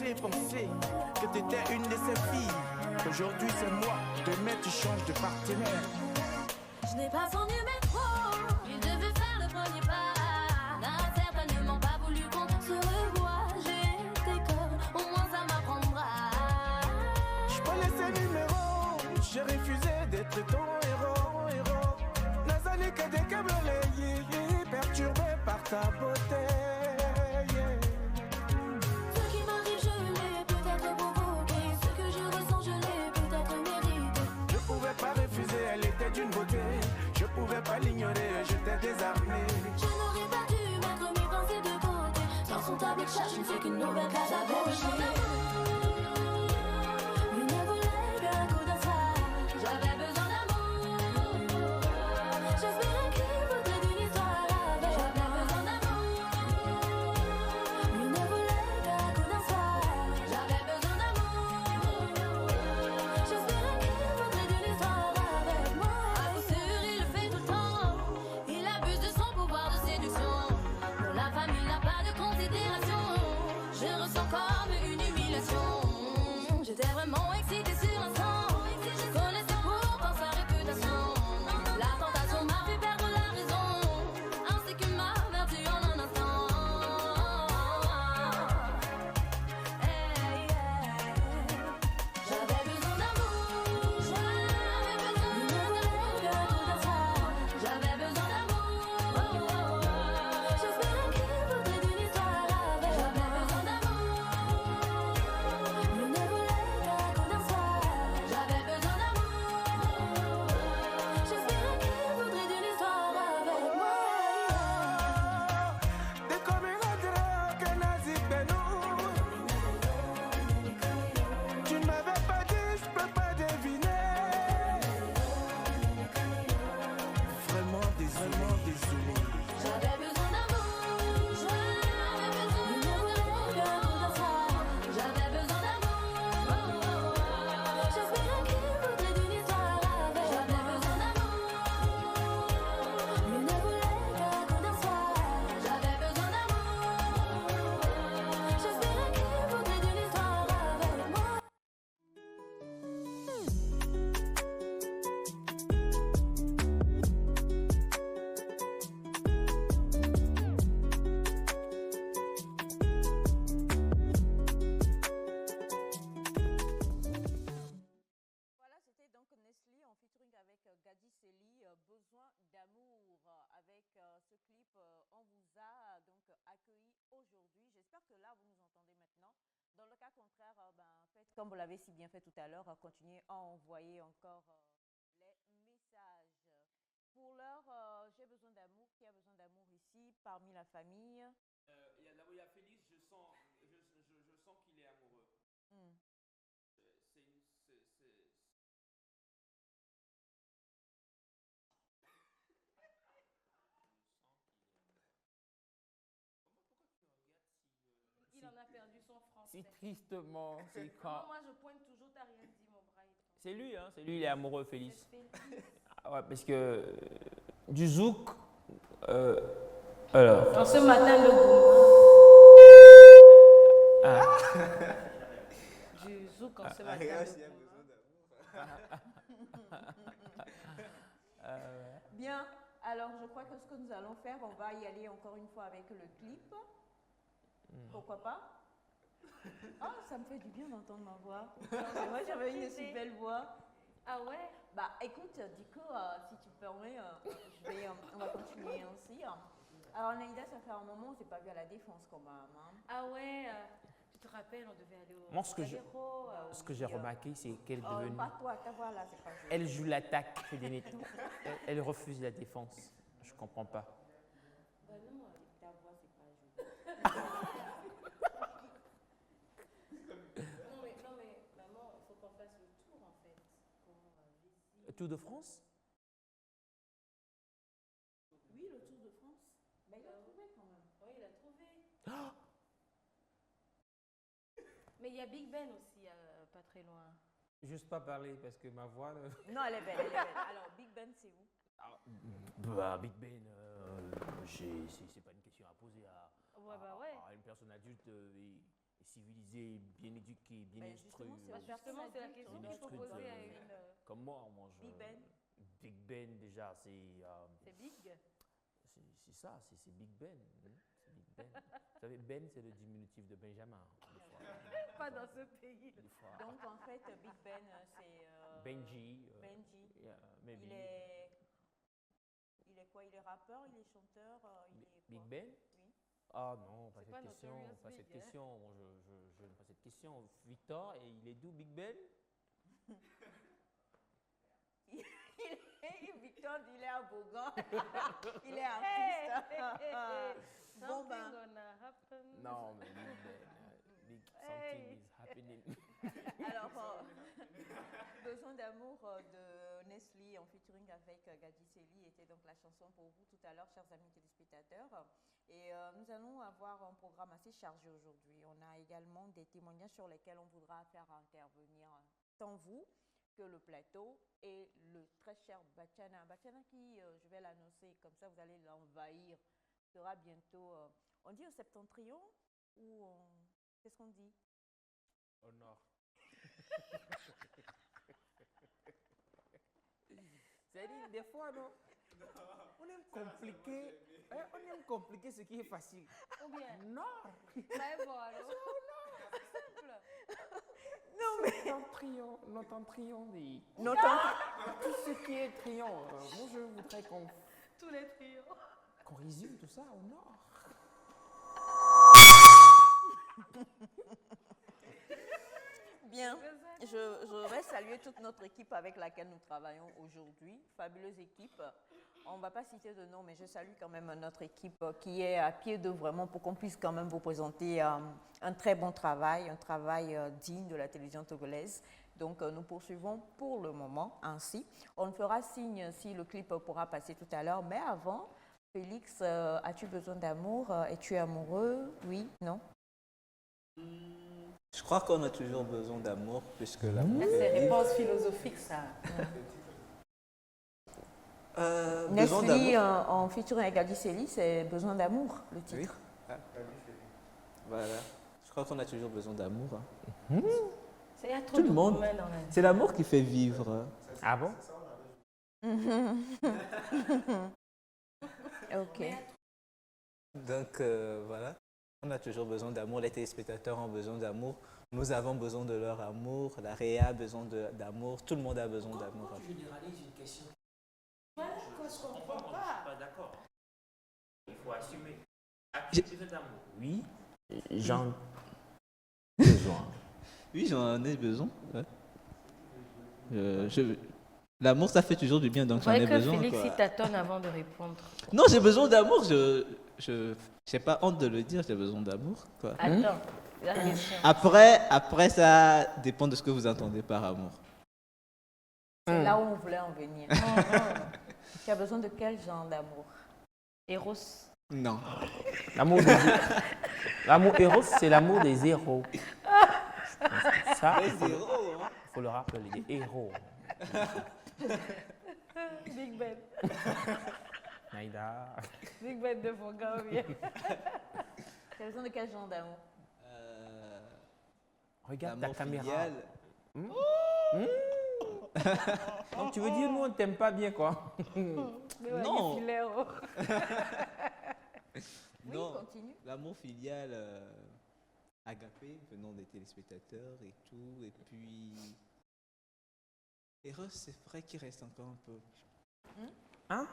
pensé que t'étais une de ces filles. Aujourd'hui c'est moi, demain tu changes de partenaire. Je n'ai pas son numéro, il devait faire le premier pas. N'a certainement pas voulu qu'on se revoie. J'ai tes cœurs, au moins ça m'apprendra. Je prenais ses numéros, j'ai refusé d'être ton héros. Nazali que des câbles perturbé par ta beauté. Ce qui m'arrive, je l'ai peut-être provoqué. Ce que je ressens, je l'ai peut-être mérité. Je pouvais pas refuser, elle était d'une beauté. Je pouvais pas l'ignorer, j'étais désarmé. Je n'aurais pas dû mettre mes pensées de côté. Dans son tableau de chat, je ne fais qu'une nouvelle case à cocher. Il ne voulait qu'un coup d'un soir. J'avais besoin d'amour. J'espérais qu'il voudrait d'une histoire avec. J'avais besoin d'amour. Il ne voulait qu'un coup d'un soir. J'avais besoin d'amour. J'espérais qu'il voudrait d'une histoire avec moi. À coup sûr, il le fait tout le temps. Il abuse de son pouvoir de séduction. Pour la famille, il n'a pas de considération. Je ressens comme une humiliation. J'étais vraiment excitée sur l'instant. Je connaissais pourtant sa réputation. La tentation m'a fait perdre la raison, ainsi que ma vertu en un instant. Hey, hey. J'avais besoin d'amour. J'avais besoin d'amour. J'avais besoin d'amour. J'espérais qu'il voudrait d'une histoire avec. J'avais besoin d'amour. Il ne voulait qu'un coup d'un soir. J'avais besoin d'amour. J'espérais qu'il voudrait d'une histoire avec moi. Dès comme une autre que Nazik Benou. Tu ne m'avais pas dit, je peux pas deviner. Vraiment désolé. J'avais besoin d'amour. J'avais besoin d'amour. J'avais besoin d'amour. J'espérais qu'il voudrait d'une histoire avec. J'avais besoin d'amour. Il ne voulait qu'un coup d'un soir. J'avais besoin d'amour. J'espérais qu'il voudrait d'une histoire avec moi. Voilà, c'était donc Nestlé en featuring avec Gadi Sely, Besoin d'amour. Avec ce clip, on vous a donc accueilli aujourd'hui. J'espère que là, vous nous entendez maintenant. Dans le cas contraire, faites comme vous l'avez si bien fait tout à l'heure, continuez à envoyer encore les messages. Pour l'heure, j'ai besoin d'amour. Qui a besoin d'amour ici parmi la famille? D'abord, il y a Félix, je sens qu'il est amoureux. Hmm. C'est une. Il en a perdu son français. Si tristement, c'est quand. Moi, je pointe toujours, t'as rien dit, mon bras. C'est lui, hein, c'est lui, il est amoureux, Félix. C'est Ah ouais, parce que du zouk. Alors. En ce matin, le goût. Du zouk en ce matin. Bien, alors je crois que ce que nous allons faire, on va y aller encore une fois avec le clip. Pourquoi pas? Ah, ça me fait du bien d'entendre ma voix. Moi, j'avais une si belle voix. Ah ouais? Bah, écoute, du coup, si tu permets, on va continuer ainsi. Alors, Naïda, ça fait un moment, on ne s'est pas vu à la Défense quand même. Hein. Ah ouais, tu te rappelles, on devait aller au. Moi, ce que j'ai oui, remarqué, c'est qu'elle est Oh, devenue. pas toi, ta voix là, c'est pas joli. Elle joue l'attaque, elle refuse la défense. Je comprends pas. Bah non, avec ta voix, c'est pas joli. non, mais maman, il faut qu'on fasse le tour en fait. Tour de France? Oui, le Tour de France. Bah, il a trouvé quand même. Oui, il a trouvé. Mais il y a Big Ben aussi, pas très loin. Juste pas parler parce que ma voix. Non, elle est belle, elle est belle. Alors, Big Ben, c'est où? Big Ben, c'est pas une question à poser à, Ouais, bah ouais. à une personne adulte. civilisé, bien éduqué, bien Ben, instruit. justement, c'est la Justement, c'est la question Une qu'il faut truc, poser à une. Comme moi, je... Big Ben. Big Ben, déjà, C'est big. c'est ça, c'est Big Ben. C'est Big Ben. Vous savez, Ben, c'est le diminutif de Benjamin. Des fois. Pas dans ce pays. Des fois. Donc en fait, Big Ben, c'est Benji. Benji. Maybe. Il est quoi? Il est rappeur, il est chanteur, il est Big quoi? Ben? Oui. Ah non, pas C'est cette pas question. Notorious Pas Big, cette hein. question. Moi, je n'aime pas cette question. Victor, et il est d'où, Big Ben? Victor, il est à Bogan. Il est Hey, artiste. hey, hey. Bon, Something ben. gonna happen. Non, mais Big Ben. Something Hey. is happening. Alors, Besoin d'amour de Nestlé en featuring avec Gadi Seli était donc la chanson pour vous tout à l'heure, chers amis téléspectateurs. Et nous allons avoir un programme assez chargé aujourd'hui. On a également des témoignages sur lesquels on voudra faire intervenir tant vous que le plateau et le très cher Bachana. Bachana qui, je vais l'annoncer, comme ça vous allez l'envahir, sera bientôt, on dit au septentrion ou qu'est-ce qu'on dit? Au nord. C'est-à-dire, des fois, non? On aime compliquer. On aime compliquer ce qui est facile. Ou bien, Nord. mais voilà. C'est simple. Non mais Notre dit. notre Tout ce qui est trion. Moi, je voudrais Tous les trios. qu'on résume tout ça au nord. bien. Je voudrais saluer toute notre équipe avec laquelle nous travaillons aujourd'hui. Fabuleuse équipe. On ne va pas citer de nom, mais je salue quand même notre équipe qui est à pied d'œuvre vraiment pour qu'on puisse quand même vous présenter un très bon travail, un travail digne de la télévision togolaise. Donc nous poursuivons pour le moment ainsi. On fera signe si le clip pourra passer tout à l'heure, mais avant, Félix, as-tu besoin d'amour? Es-tu amoureux? Oui? Non? Je crois qu'on a toujours besoin d'amour, puisque l'amour C'est fait vivre. réponse philosophique, ça. Besoin Nestlé d'amour. en featuring avec Gadi Seli, c'est Besoin d'amour, le Oui. titre. Voilà. Je crois qu'on a toujours besoin d'amour. Hein. Il y a trop Tout de le monde. domaines dans la vie. C'est l'amour qui fait vivre. Ah bon? Ok. Donc voilà. On a toujours besoin d'amour. Les téléspectateurs ont besoin d'amour. Nous avons besoin de leur amour. La Réa a besoin d'amour. Tout le monde a besoin d'amour. Tu généralises une question. Voilà qu'on se comprend pas. Pas d'accord. Il faut assumer. As-tu besoin d'amour? Oui. J'en ai besoin. Oui, j'en ai besoin. Ouais. L'amour, ça fait toujours du bien, donc Vous j'en ai voyez que besoin. Félix, Quoi. il tâtonne avant de répondre. Non, j'ai besoin d'amour. Je n'ai pas honte de le dire, j'ai besoin d'amour. Quoi. Attends, la question. Après, ça dépend de ce que vous entendez par amour. C'est là où on voulait en venir. Tu as besoin de quel genre d'amour? Eros. Non. L'amour héros, c'est l'amour des héros. Ça, il faut le rappeler, des héros. Big Ben. Naïda. Big Ben de Fogavia. Tu as besoin de quel genre d'amour? Regarde ta L'amour caméra. filial. Donc tu veux dire nous on t'aime pas bien quoi? Non. Oui, Non. continue. L'amour filial agapé venant des téléspectateurs et tout. Et puis. Eros, c'est vrai qu'il reste encore un peu. Hein?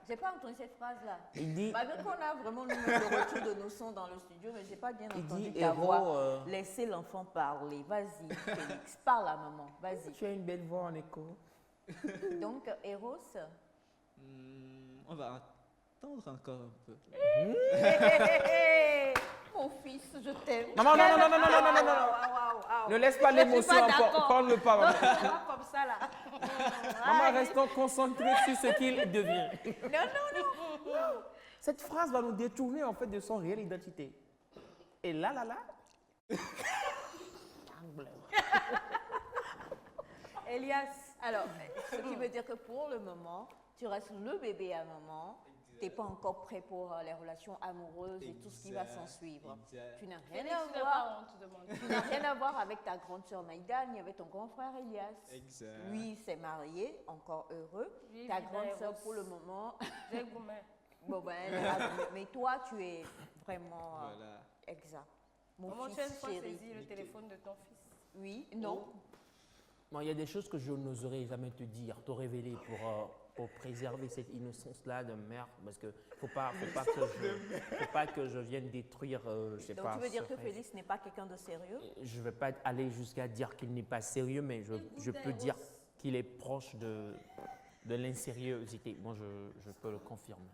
J'ai pas entendu cette phrase-là. Il dit, Malgré qu'on a vraiment le retour de nos sons dans le studio, mais j'ai pas bien il entendu dit ta voix. héros. Laissez l'enfant parler. Vas-y, Félix. Parle à maman. Vas-y. Tu as une belle voix en écho. Donc, Eros. On va attendre encore un peu. Mon fils, je t'aime. Non. Ne laisse pas l'émotion prendre le pas. Maman. Pas comme ça là. Maman, restons concentrés sur ce qu'il devient. Non. Cette phrase va nous détourner en fait de son réelle identité. Et là. Elias. Alors, ce qui veut dire que pour le moment, tu restes le bébé à maman Tu n'es pas encore prêt pour les relations amoureuses et tout ce qui va s'en suivre. Exact. Tu n'as rien Félix, à tu n'as voir. pas honte de mentir. Tu n'as rien à voir avec ta grande sœur Naïda ni avec ton grand frère Elias. Exact. Lui, s'est marié, encore heureux. Lui, Ta vit grande dans sœur, les pour le moment, J'ai gourmet. bon ben, mais toi, tu es vraiment Voilà. exact. Mon Comment tu as une fils fois chéri. saisi le téléphone de ton fils? Oui, non. Bon, il y a des choses que je n'oserais jamais te dire, te révéler pour préserver cette innocence-là de merde, parce que faut pas que je vienne détruire, je sais Donc pas. tu veux dire que ce rêve. Félix n'est pas quelqu'un de sérieux? Je ne vais pas aller jusqu'à dire qu'il n'est pas sérieux, mais je peux dire qu'il est proche de l'insérieuxité. Moi, je peux le confirmer.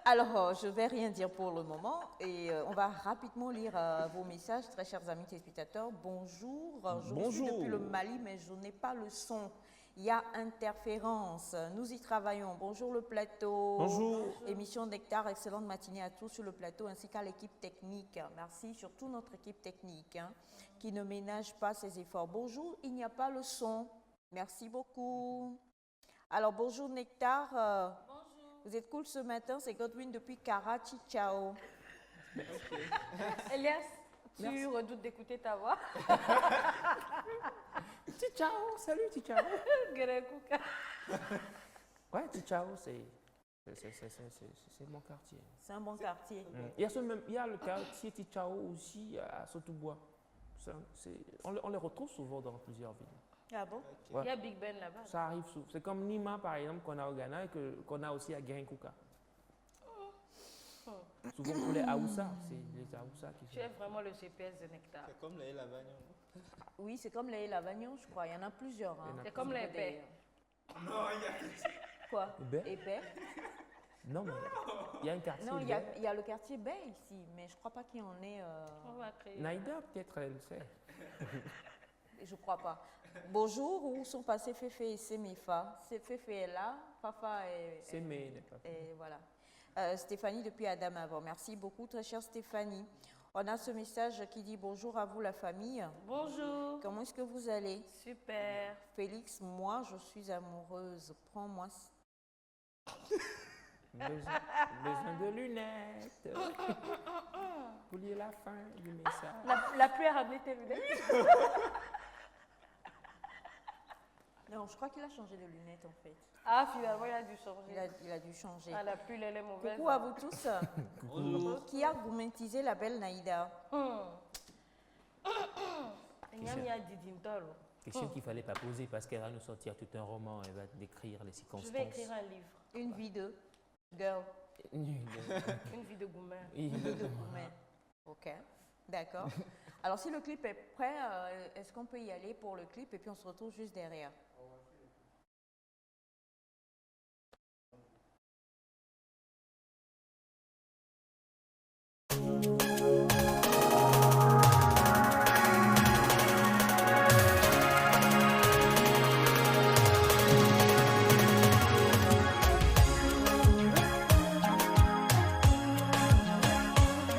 Alors, je ne vais rien dire pour le moment et on va rapidement lire vos messages, très chers amis téléspectateurs. Bonjour, je vous suis depuis le Mali, mais je n'ai pas le son. Il y a interférence, nous y travaillons. Bonjour le plateau. Bonjour. Émission Nectar, excellente matinée à tous sur le plateau ainsi qu'à l'équipe technique. Merci, surtout notre équipe technique qui ne ménage pas ses efforts. Bonjour, il n'y a pas le son. Merci beaucoup. Alors, bonjour Nectar. Vous êtes cool ce matin, c'est Godwin depuis Karachi, ciao. Elias, tu redoutes d'écouter ta voix? Ciao, salut Ciao. Grekuka. Ouais, Ciao, c'est mon quartier. C'est un bon quartier. Il y a le quartier Ciao aussi à Sotobois. On les retrouve souvent dans plusieurs villes. Ah bon? Ouais. Il y a Big Ben là-bas. Ça arrive souvent. C'est comme Nima, par exemple, qu'on a au Ghana et qu'on a aussi à Guinkuka. Souvent pour les Aoussa, c'est les Aoussa qui Tu es vraiment le GPS de Nectar. C'est comme les Lavagnon. Oui, c'est comme les Lavagnon, je crois. Il y en a plusieurs. Il y en a C'est comme les paix. Quoi? Baie? Épais? Non, mais il y a un quartier. Non, il y a le quartier Baie ici, mais je ne crois pas qu'il y en ait. On va créer. Naïda, peut-être, elle sait. Je ne crois pas. Bonjour, où sont passés Féfé et Séméfa? Féfé est là, Fafa est. C'est mais n'est pas. Et voilà. Stéphanie depuis Adam avant. Merci beaucoup, très chère Stéphanie. On a ce message qui dit bonjour à vous la famille. Bonjour. Comment est-ce que vous allez? Super. Félix, moi je suis amoureuse. Prends-moi. Besoin de lunettes. Pour lire la fin du message. La pluie a ramené tes lunettes. Non, je crois qu'il a changé de lunettes en fait. Ah, finalement, il a dû changer. Il a dû changer. Ah, la pluie, elle est mauvaise. Coucou à vous tous. Qui a gourmetisé la belle Naïda? Nyami a dit Dintolo. Question qu'il ne fallait pas poser parce qu'elle va nous sortir tout un roman, elle va décrire les circonstances. Je vais écrire un livre. Une vie de girl. Une vie de gourmet. Une vie de gourmet. Ok, d'accord. Alors si le clip est prêt, est-ce qu'on peut y aller pour le clip et puis on se retrouve juste derrière?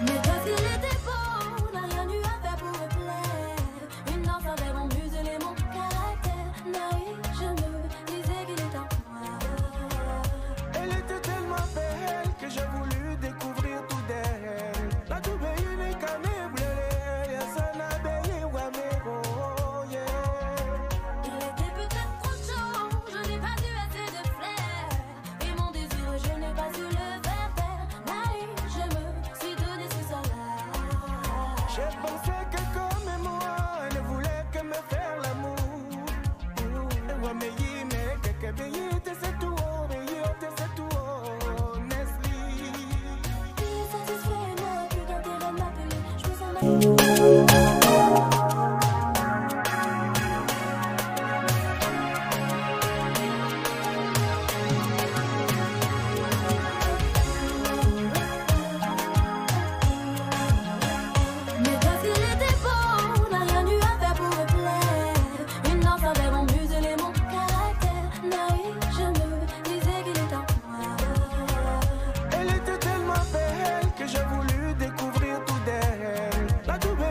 Mais parce qu'il était beau, n'a rien eu à faire pour me plaire. Une danse avait mon muselé, mon caractère. Naïf, je me disais qu'il était en moi. Elle était tellement belle que j'ai voulu découvrir tout d'elle. La toube unique à mes blés, y'a son abeille ou à mes gros, yeah. Il était peut-être trop chaud, je n'ai pas eu assez de flair. Et mon désir, je n'ai pas su le faire taire. Naïf, je me suis donné ce soir-là. J'ai pensé que comme moi, elle ne voulait que me faire l'amour. Ouais, mais y mais que béni, t'es c'est tout, t'es c'est tout, Nestlé. Il est satisfait, il n'a plus d'intérêt de m'appeler. Je me sens mal. Mais parce qu'il était beau, n'a rien eu à faire pour me plaire. Une danse avait mon muselé, mon caractère. Naïf, je me disais qu'il était en moi. Elle était tellement belle que j'ai voulu découvrir tout d'elle. La toube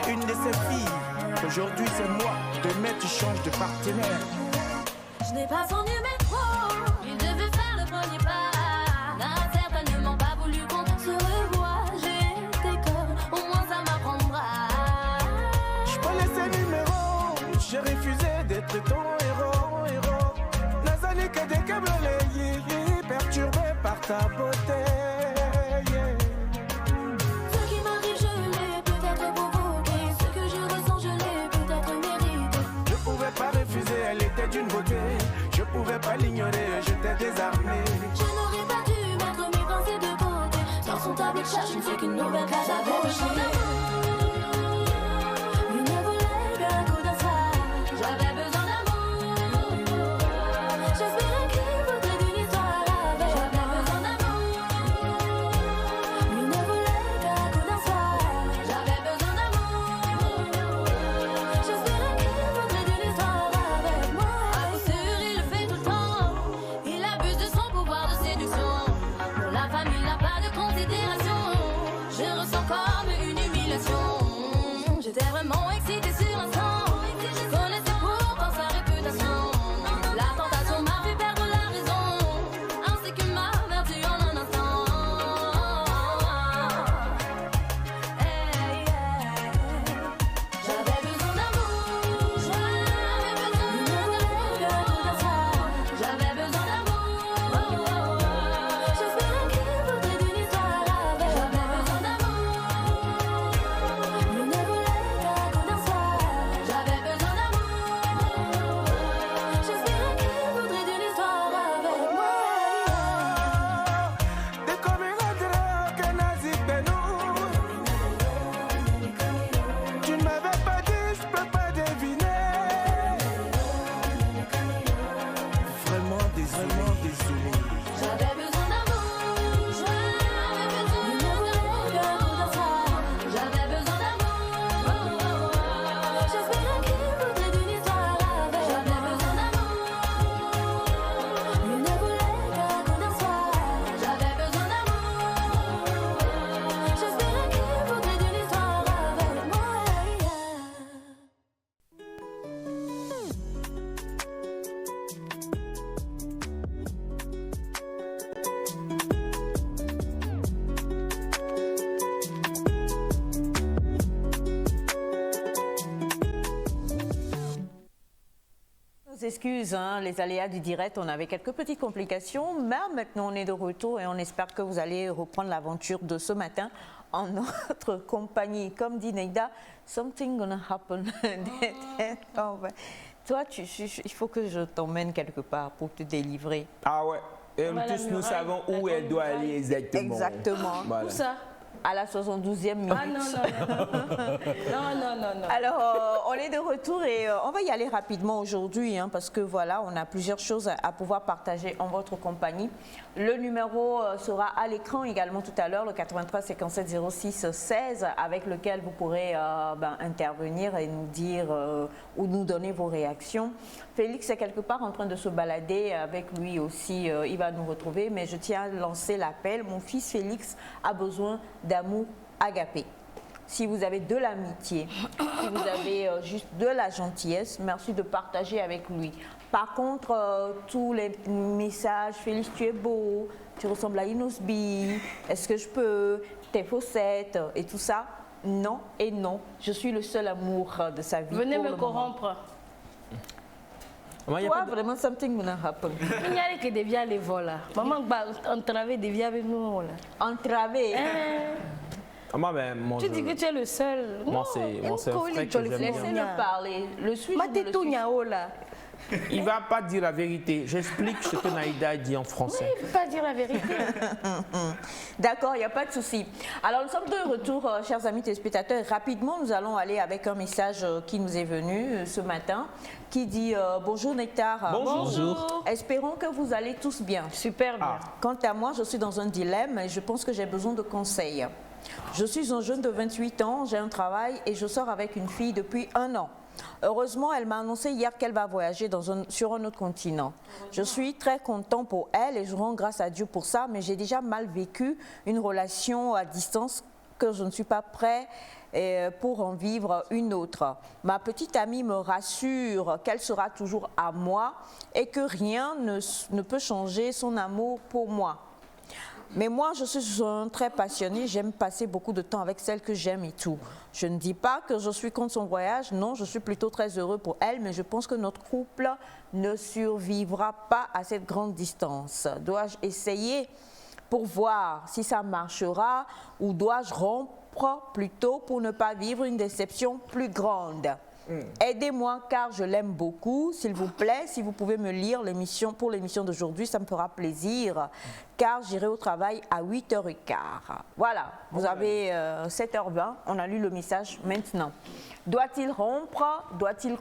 une de ces filles. Aujourd'hui c'est moi, demain tu changes de partenaire. Je n'ai pas son numéro, il devait faire le premier pas. N'a certainement pas voulu qu'on se revoie. J'ai des codes, au moins ça m'apprendra. Je connais ses numéros, j'ai refusé d'être ton héros. Nazali que des câbles perturbé par ta beauté. Ce qui m'arrive, je l'ai peut-être provoqué. Ce que je ressens, je l'ai peut-être mérité. Je pouvais pas refuser, elle était d'une beauté. Je pouvais pas l'ignorer, j'étais désarmé. Je n'aurais pas dû mettre mes pensées de côté. Dans son tableau de chat, je ne fais qu'une nouvelle case à cocher. Il ne voulait qu'un coup d'un soir. J'avais besoin d'amour. J'espérais qu'il voudrait d'une histoire avec. J'avais besoin d'amour. Il ne voulait qu'un coup d'un soir. J'avais besoin d'amour. J'espérais qu'il voudrait d'une histoire avec moi. À coup sûr, il le fait tout le temps. Il abuse de son pouvoir de séduction. Pour la famille, n'a pas de considération. Je ressens comme une humiliation. J'étais vraiment excitée sur l'instant. Je connaissais pourtant sa réputation. La tentation m'a fait perdre la raison, ainsi que ma vertu en un instant. Hey, hey. J'avais besoin d'amour. J'avais besoin d'amour. J'avais besoin d'amour. J'espérais qu'il voudrait d'une histoire avec. J'avais besoin d'amour. Il ne voulait qu'un coup d'un soir. J'avais besoin d'amour. J'espérais qu'il voudrait d'une histoire avec moi. De comme un drap que Nazi Benou. Tu ne m'avais pas dit, je peux pas deviner. Vraiment désolé. J'avais besoin d'amour. J'avais besoin d'amour. J'avais besoin d'amour. J'espérais qu'il voudrait d'une histoire avec. J'avais besoin d'amour. Il ne voulait qu'un coup d'un soir. J'avais besoin d'amour. J'espérais qu'il voudrait d'une histoire avec moi. Nos excuses, hein, les aléas du direct, on avait quelques petites complications, mais maintenant on est de retour et on espère que vous allez reprendre l'aventure de ce matin en notre compagnie. Comme dit Neida, something gonna happen. Toi, il faut que je t'emmène quelque part pour te délivrer. Ah ouais. Et Voilà, tous nous muraille, savons où la elle doit grande aller exactement. Exactement. Voilà. Où ça? À la 72e minute. Ah non, non. Alors, on est de retour et on va y aller rapidement aujourd'hui hein, parce que voilà, on a plusieurs choses à pouvoir partager en votre compagnie. Le numéro sera à l'écran également tout à l'heure, le 83 57 06 16, avec lequel vous pourrez intervenir et nous dire ou nous donner vos réactions. Félix est quelque part en train de se balader avec lui aussi, il va nous retrouver, mais je tiens à lancer l'appel. Mon fils Félix a besoin d'amour agapé. Si vous avez de l'amitié, si vous avez juste de la gentillesse, merci de partager avec lui. Par contre, tous les messages, Félix, tu es beau, tu ressembles à Inosbi, est-ce que je peux, tes faussettes et tout ça, non et non. Je suis le seul amour de sa vie. Venez pour me le moment. corrompre. Moi, y a Toi, pas de- vraiment, something gonna happen. Il n'y a que des vies les vols là. Maman va entraver des vies avec nous là. Entravé. Ah, moi, ben, moi, Tu dis que tu es le seul. moi, c'est un frère que j'aime bien. Laissez-le parler. Le suis Ma tête là. Il va pas dire la vérité. J'explique ce que Naïda dit en français. Il ne faut pas dire la vérité. D'accord, il n'y a pas de souci. Alors, nous sommes de retour, chers amis téléspectateurs. Rapidement, nous allons aller avec un message qui nous est venu ce matin, qui dit bonjour Nectar. Bonjour. Espérons que vous allez tous bien. Super bien. Quant à moi, je suis dans un dilemme et je pense que j'ai besoin de conseils. Je suis un jeune de 28 ans, j'ai un travail et je sors avec une fille depuis 1 an. Heureusement, elle m'a annoncé hier qu'elle va voyager sur un autre continent. Je suis très content pour elle et je rends grâce à Dieu pour ça, mais j'ai déjà mal vécu une relation à distance que je ne suis pas prêt pour en vivre une autre. Ma petite amie me rassure qu'elle sera toujours à moi et que rien ne peut changer son amour pour moi. Mais moi, je suis très passionnée, j'aime passer beaucoup de temps avec celle que j'aime et tout. Je ne dis pas que je suis contre son voyage, non, je suis plutôt très heureux pour elle, mais je pense que notre couple ne survivra pas à cette grande distance. Dois-je essayer pour voir si ça marchera ou dois-je rompre plutôt pour ne pas vivre une déception plus grande? Aidez-moi car je l'aime beaucoup. S'il vous plaît, si vous pouvez me lire l'émission pour l'émission d'aujourd'hui, ça me fera plaisir car j'irai au travail à 8h15. Voilà, vous avez 7h20, on a lu le message maintenant. Doit-il rompre? Doit-il...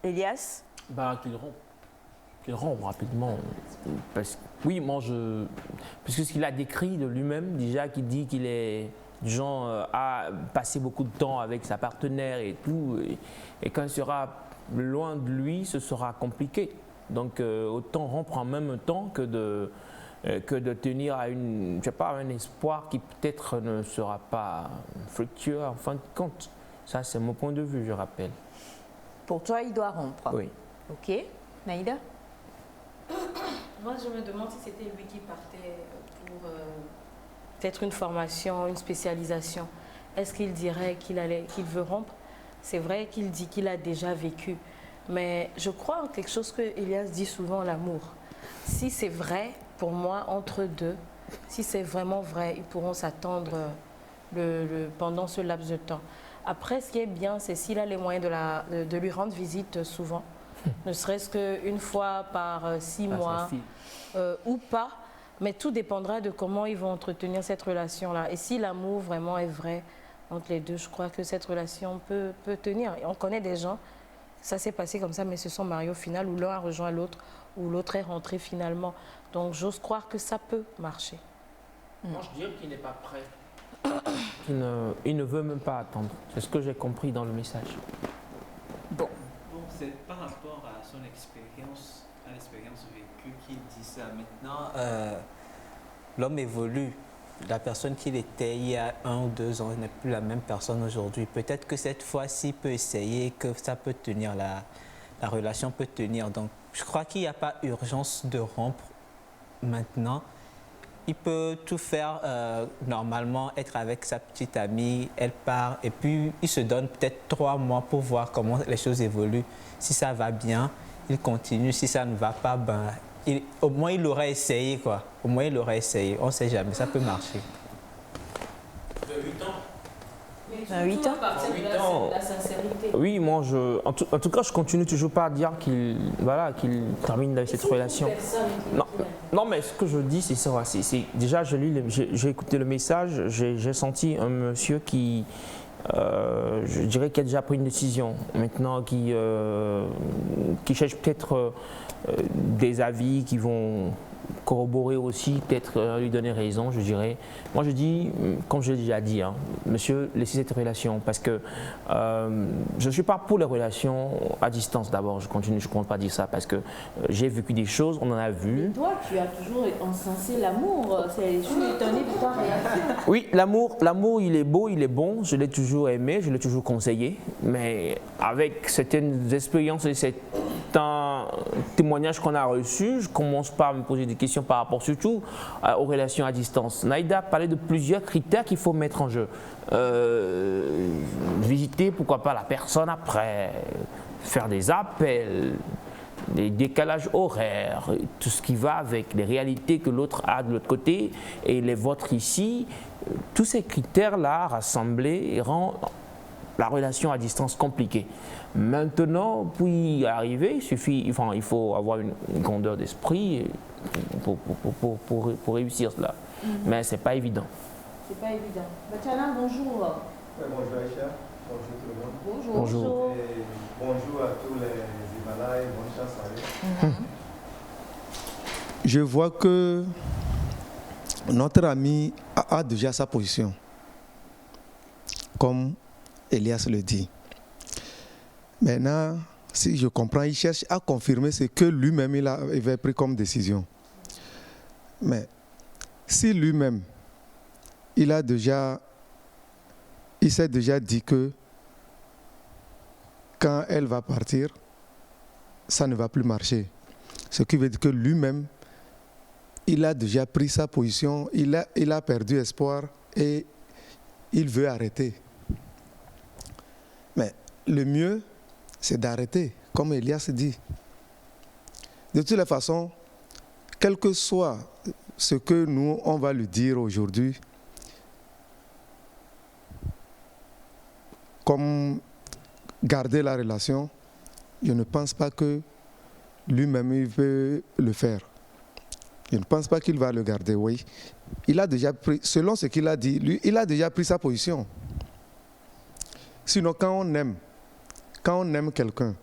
Elias? Bah, qu'il rompe rapidement. Oui, moi, puisque ce qu'il a décrit de lui-même, déjà, qu'il dit qu'il est du genre à passer beaucoup de temps avec sa partenaire et tout, et quand il sera loin de lui, ce sera compliqué. Donc, autant rompre en même temps que de tenir à je sais pas, un espoir qui peut-être ne sera pas fructueux en fin de compte. Ça, c'est mon point de vue, je rappelle. Pour toi, il doit rompre? Oui. Ok. Naïda? Moi, je me demande si c'était lui qui partait pour peut-être une formation, une spécialisation. Est-ce qu'il dirait qu'il veut rompre? C'est vrai qu'il dit qu'il a déjà vécu. Mais je crois en quelque chose que Elias dit souvent, l'amour. Si c'est vrai, pour moi, entre deux, si c'est vraiment vrai, ils pourront s'attendre pendant ce laps de temps. Après, ce qui est bien, c'est s'il a les moyens de lui rendre visite souvent, ne serait-ce qu'une fois par 6 mois ou pas, mais tout dépendra de comment ils vont entretenir cette relation-là. Et si l'amour vraiment est vrai entre les deux, je crois que cette relation peut tenir. Et on connaît des gens, ça s'est passé comme ça, mais se sont mariés au final, où l'un a rejoint l'autre, où l'autre est rentré finalement. Donc j'ose croire que ça peut marcher. Moi, je dirais qu'il n'est pas prêt. Il ne veut même pas attendre. C'est ce que j'ai compris dans le message. Bon, c'est par rapport à son expérience, à l'expérience vécue qu'il dit ça. Maintenant, l'homme évolue. La personne qu'il était il y a 1 ou 2 ans n'est plus la même personne aujourd'hui. Peut-être que cette fois-ci, il peut essayer, que ça peut tenir, la relation peut tenir. Donc, je crois qu'il n'y a pas urgence de rompre maintenant. Il peut tout faire normalement, être avec sa petite amie, elle part et puis il se donne peut-être 3 mois pour voir comment les choses évoluent. Si ça va bien, il continue. Si ça ne va pas, ben, au moins il aura essayé, quoi. Au moins il aura essayé. On ne sait jamais, ça peut marcher. De 8 ans. 8 ans. La sincérité. Oui, moi, en tout cas, je continue toujours pas à dire qu'il termine avec cette relation. Non, mais ce que je dis, c'est ça. Déjà, j'ai écouté le message, j'ai senti un monsieur qui, je dirais, qui a déjà pris une décision. Maintenant, qui cherche peut-être des avis qui vont corroborer aussi, peut-être lui donner raison, je dirais. Moi, je dis, comme je l'ai déjà dit, hein, monsieur, laissez cette relation parce que je ne suis pas pour les relations à distance d'abord. Je ne compte pas dire ça parce que j'ai vécu des choses, on en a vu. Et toi, tu as toujours encensé l'amour. Je suis étonnée de ta réaction. Oui, l'amour, il est beau, il est bon. Je l'ai toujours aimé, je l'ai toujours conseillé. Mais avec certaines expériences et certains témoignages qu'on a reçus, je commence par me poser des questions par rapport surtout aux relations à distance. Naïda parlait de plusieurs critères qu'il faut mettre en jeu. Visiter, pourquoi pas, la personne après, faire des appels, des décalages horaires, tout ce qui va avec les réalités que l'autre a de l'autre côté et les vôtres ici. Tous ces critères-là rassemblés rendent la relation à distance compliquée. Maintenant, pour y arriver, il faut avoir une grandeur d'esprit pour réussir cela. Mais ce n'est pas évident. C'est pas évident. Batiana, bonjour. Bonjour Aïcha, bonjour tout le monde. Bonjour. Et bonjour à tous les Himalayas et bonne chance à eux. Je vois que notre ami a déjà sa position, comme Elias le dit. Maintenant, si je comprends, il cherche à confirmer ce que lui-même il avait pris comme décision. Mais si lui-même, il a déjà il s'est déjà dit que quand elle va partir, ça ne va plus marcher. Ce qui veut dire que lui-même, il a déjà pris sa position, il a perdu espoir et il veut arrêter. Mais le mieux, c'est d'arrêter, comme Elias dit. De toutes les façons, quel que soit ce que nous, on va lui dire aujourd'hui, comme garder la relation, je ne pense pas que lui-même il veut le faire. Je ne pense pas qu'il va le garder, oui. Il a déjà pris, selon ce qu'il a dit, lui, il a déjà pris sa position. Sinon, quand on aime quelqu'un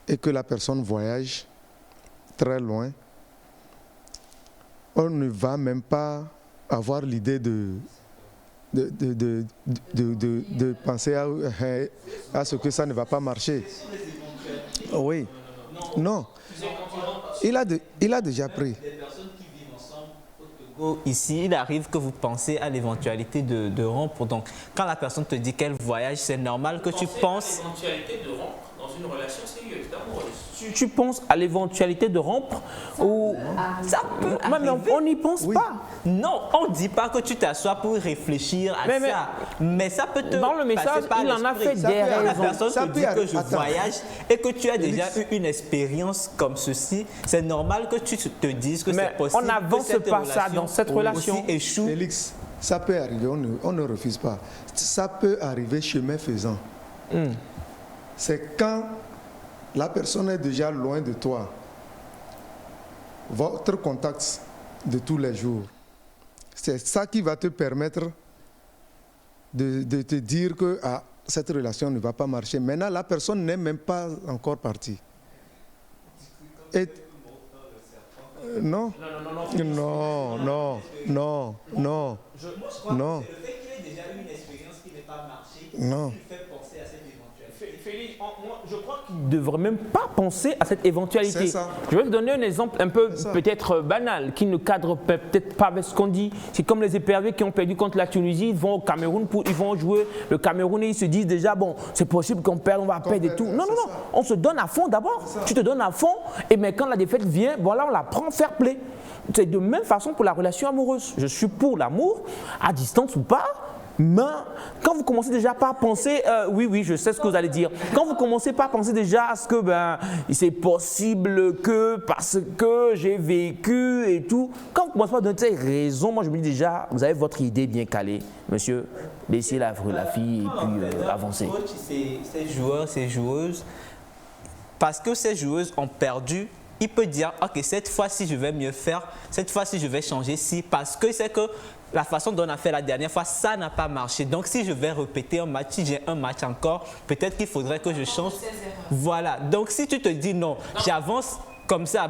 et que la personne voyage très loin, on ne va même pas avoir l'idée de penser à ce que ça ne va pas marcher. Oui. Non. Il a déjà pris. Ici, il arrive que vous pensez à l'éventualité de rompre. Donc, quand la personne te dit qu'elle voyage, c'est normal que tu penses... À l'éventualité de rompre dans une relation sérieuse, tu penses à l'éventualité de rompre ou... Ça peut mais on n'y pense pas. Non, on ne dit pas que tu t'assois pour réfléchir à ça. Mais ça peut te... Dans le message, il en a fait des raisons. La personne te dit que je voyage et que tu as déjà eu une expérience comme ceci, c'est normal que tu te dises que c'est possible. On n'avance pas ça dans cette relation. Échoue. Félix, ça peut arriver, on ne refuse pas. Ça peut arriver chemin faisant. C'est quand la personne est déjà loin de toi, votre contact de tous les jours, c'est ça qui va te permettre de te dire que cette relation ne va pas marcher. Maintenant, la personne n'est même pas encore partie. Et non. Non. Félix, moi, je crois qu'il ne devrait même pas penser à cette éventualité. C'est ça. Je vais vous donner un exemple un peu peut-être banal, qui ne cadre peut-être pas avec ce qu'on dit. C'est comme les éperviers qui ont perdu contre la Tunisie, ils vont au Cameroun, ils vont jouer le Cameroun et ils se disent déjà, bon, c'est possible qu'on perde, on va perdre et tout. Non, on se donne à fond d'abord. Tu te donnes à fond, et mais quand la défaite vient, voilà, on la prend fair play. C'est de même façon pour la relation amoureuse. Je suis pour l'amour, à distance ou pas. Mais quand vous commencez déjà par penser, oui, je sais ce que vous allez dire. Quand vous commencez par penser déjà à ce que c'est possible que parce que j'ai vécu et tout, quand vous commencez par donner ces raisons, moi je me dis déjà, vous avez votre idée bien calée, monsieur, laissez la fille et puis avancer. Ces joueurs, ces joueuses, parce que ces joueuses ont perdu, il peut dire, ok, cette fois-ci je vais mieux faire, cette fois-ci je vais changer, parce que c'est que la façon dont on a fait la dernière fois, ça n'a pas marché. Donc, si je vais répéter un match, si j'ai un match encore, peut-être qu'il faudrait que je change. Voilà. Donc, si tu te dis non. J'avance comme ça,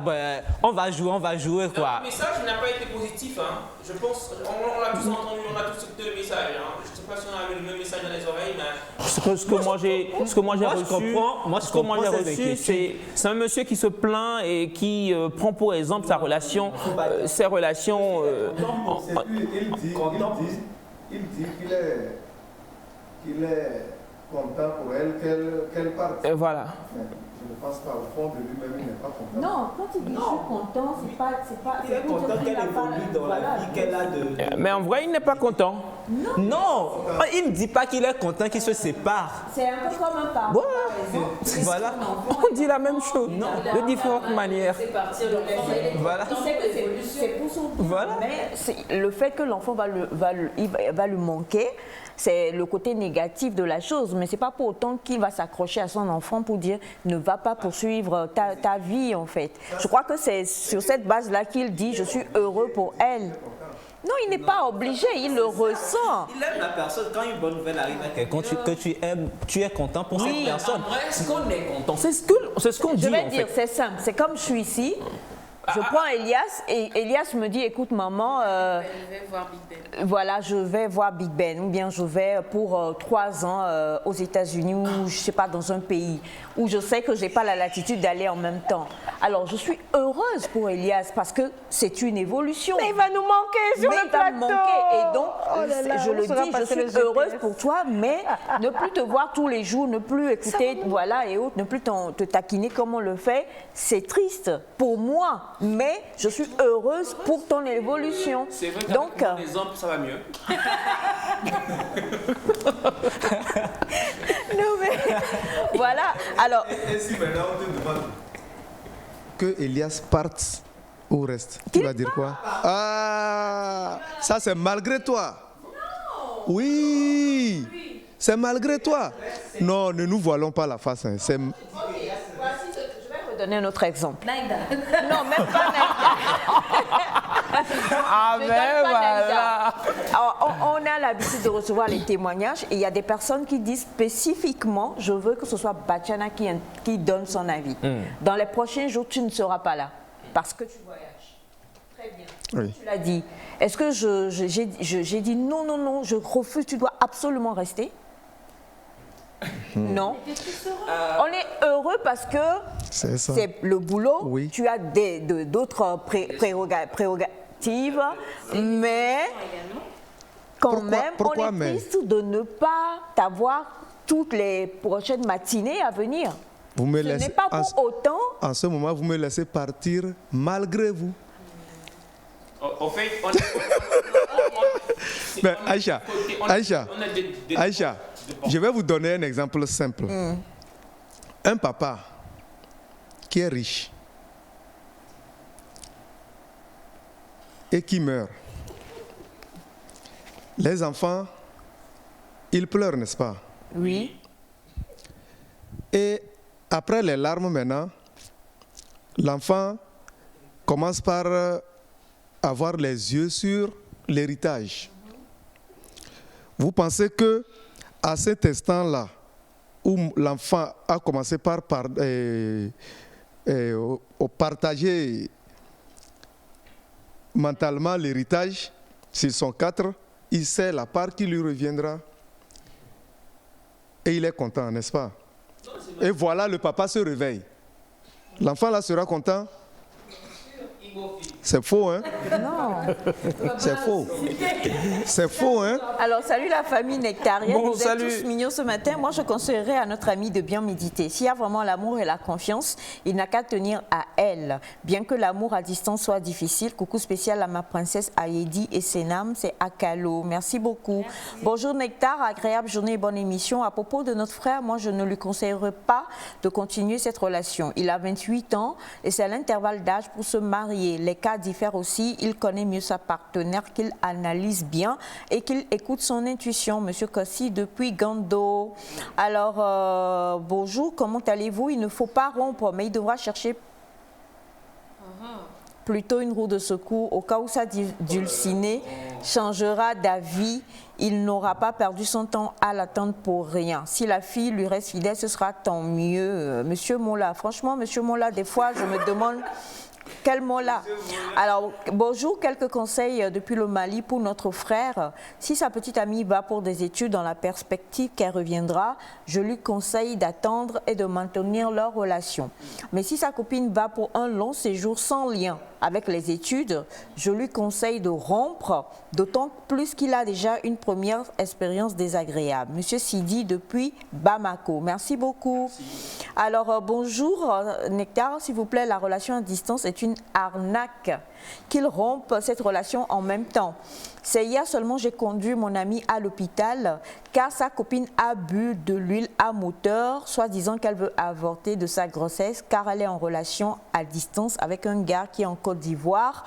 on va jouer quoi. Le message n'a pas été positif, hein. Je pense, on l'a tous entendu, on a tous écouté le message. Hein. Je ne sais pas si on a eu le même message dans les oreilles, mais ce que moi j'ai reçu, c'est un monsieur qui se plaint et qui prend pour exemple sa relation, ses relations. Il dit qu'il est content pour elle qu'elle parte. Et voilà. Je ne pense pas, au fond de lui-même, il n'est pas content. Non, quand il dit je suis content, c'est pas. Il est content qu'elle évolue dans la vie qu'elle a de. Mais en vrai, il n'est pas content. Non, il ne dit pas qu'il est content qu'il se sépare. C'est un peu comme un parent. Voilà. On dit la même chose, de différentes manières. Voilà. Il sait que c'est pour son bien. Voilà. Mais le fait que l'enfant va lui manquer, c'est le côté négatif de la chose. Mais ce n'est pas pour autant qu'il va s'accrocher à son enfant pour dire ne va pas poursuivre ta vie en fait. Je crois que c'est sur cette base-là qu'il dit je suis heureux pour elle. Non, il n'est pas obligé, il le ressent. Il aime la personne. Quand une bonne nouvelle arrive à quelqu'un que tu aimes, tu es content pour cette personne. Est-ce qu'on est content? C'est ce qu'on dit. Je vais dire, c'est simple. C'est comme je suis ici. Je prends Elias et Elias me dit, écoute maman, Je vais voir Big Ben. voilà, je vais voir Big Ben ou bien je vais pour 3 ans aux États-Unis ou je sais pas dans un pays où je sais que j'ai pas la latitude d'aller en même temps. Alors je suis heureuse pour Elias parce que c'est une évolution. Mais il va nous manquer sur Mais le il va me plateau. manquer. Et donc, Oh là là, je on le saura dis, je passer le suis heureuse GPS. pour toi, mais ne plus te voir tous les jours, ne plus écouter, voilà, et autres, ne plus te taquiner comme on le fait, c'est triste pour moi, mais je suis heureuse pour ton évolution. C'est vrai Donc, qu'avec mon exemple, ça va mieux. non mais, voilà, alors, Et si maintenant on te demande que Elias parte ou reste, tu vas dire quoi? Ah, ça c'est malgré toi. Oui, c'est malgré toi. Non, ne nous voilons pas la face. Hein. je vais redonner un autre exemple. Naïda. Non, même pas Naïda. Ah, Je mais donne pas voilà. Naïda. Alors, on a l'habitude de recevoir les témoignages et il y a des personnes qui disent spécifiquement, je veux que ce soit Bachana qui donne son avis. Dans les prochains jours, tu ne seras pas là parce que tu voyages. Très bien. Oui. Tu l'as dit. Est-ce que j'ai dit non, non, non, je refuse, tu dois absolument rester? Non. On est heureux parce que C'est ça. c'est le boulot, Oui. tu as d'autres prérogatives, mais quand même, pourquoi on est mais triste de ne pas t'avoir toutes les prochaines matinées à venir. Vous me Ce laissez, n'est pas pour autant. en ce moment, vous me laissez partir malgré vous. Au fait, Mais Aïcha, Aïcha, je vais vous donner un exemple simple. Un papa qui est riche et qui meurt. Les enfants, ils pleurent, n'est-ce pas? Oui. Et après les larmes maintenant, l'enfant commence par avoir les yeux sur l'héritage. Vous pensez que à cet instant-là, où l'enfant a commencé par partager mentalement l'héritage, s'ils sont 4, il sait la part qui lui reviendra. Et il est content, n'est-ce pas? Et voilà, le papa se réveille. L'enfant là sera content? C'est faux, hein? Non. C'est faux. C'est faux, hein? Alors, salut la famille nectarienne. Bon, Vous salut. êtes tous mignons ce matin. Moi, je conseillerais à notre ami de bien méditer. S'il y a vraiment l'amour et la confiance, il n'a qu'à tenir à elle. Bien que l'amour à distance soit difficile, coucou spécial à ma princesse Ayedi et Senam, c'est Akalo. Merci beaucoup. Merci. Bonjour Nectar, agréable journée et bonne émission. À propos de notre frère, moi, je ne lui conseillerais pas de continuer cette relation. Il a 28 ans et c'est l'intervalle d'âge pour se marier. Les cas diffèrent aussi. Il connaît mieux sa partenaire, qu'il analyse bien et qu'il écoute son intuition. Monsieur Kossi depuis Gando. Alors, bonjour, comment allez-vous? Il ne faut pas rompre, mais il devra chercher plutôt une roue de secours au cas où sa dulcinée changera d'avis. Il n'aura pas perdu son temps à l'attendre pour rien. Si la fille lui reste fidèle, ce sera tant mieux. Monsieur Mola, franchement, Monsieur Mola, des fois, je me demande... Quel mot-là? Alors, bonjour, quelques conseils depuis le Mali pour notre frère. Si sa petite amie va pour des études dans la perspective qu'elle reviendra, je lui conseille d'attendre et de maintenir leur relation. Mais si sa copine va pour un long séjour sans lien avec les études, je lui conseille de rompre, d'autant plus qu'il a déjà une première expérience désagréable. Monsieur Sidi depuis Bamako. Merci beaucoup. Merci. Alors, bonjour, Nectar, s'il vous plaît, la relation à distance est une arnaque. Qu'il rompe cette relation en même temps. C'est hier seulement j'ai conduit mon ami à l'hôpital car sa copine a bu de l'huile à moteur, soi-disant qu'elle veut avorter de sa grossesse car elle est en relation à distance avec un gars qui est en Côte d'Ivoire.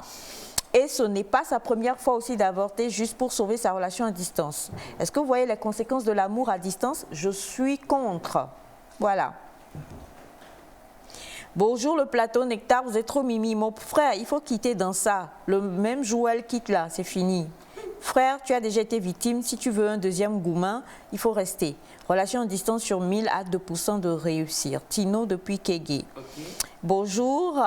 Et ce n'est pas sa première fois aussi d'avorter juste pour sauver sa relation à distance. Est-ce que vous voyez les conséquences de l'amour à distance? Je suis contre. Voilà. Bonjour le plateau Nectar, vous êtes trop mimi. Mon frère, il faut quitter dans ça. Le même Joël quitte là, c'est fini. frère, tu as déjà été victime. Si tu veux un deuxième gourmand, il faut rester. Relation en distance sur 1000 à 2% de réussir. Tino depuis Kégué. Bonjour.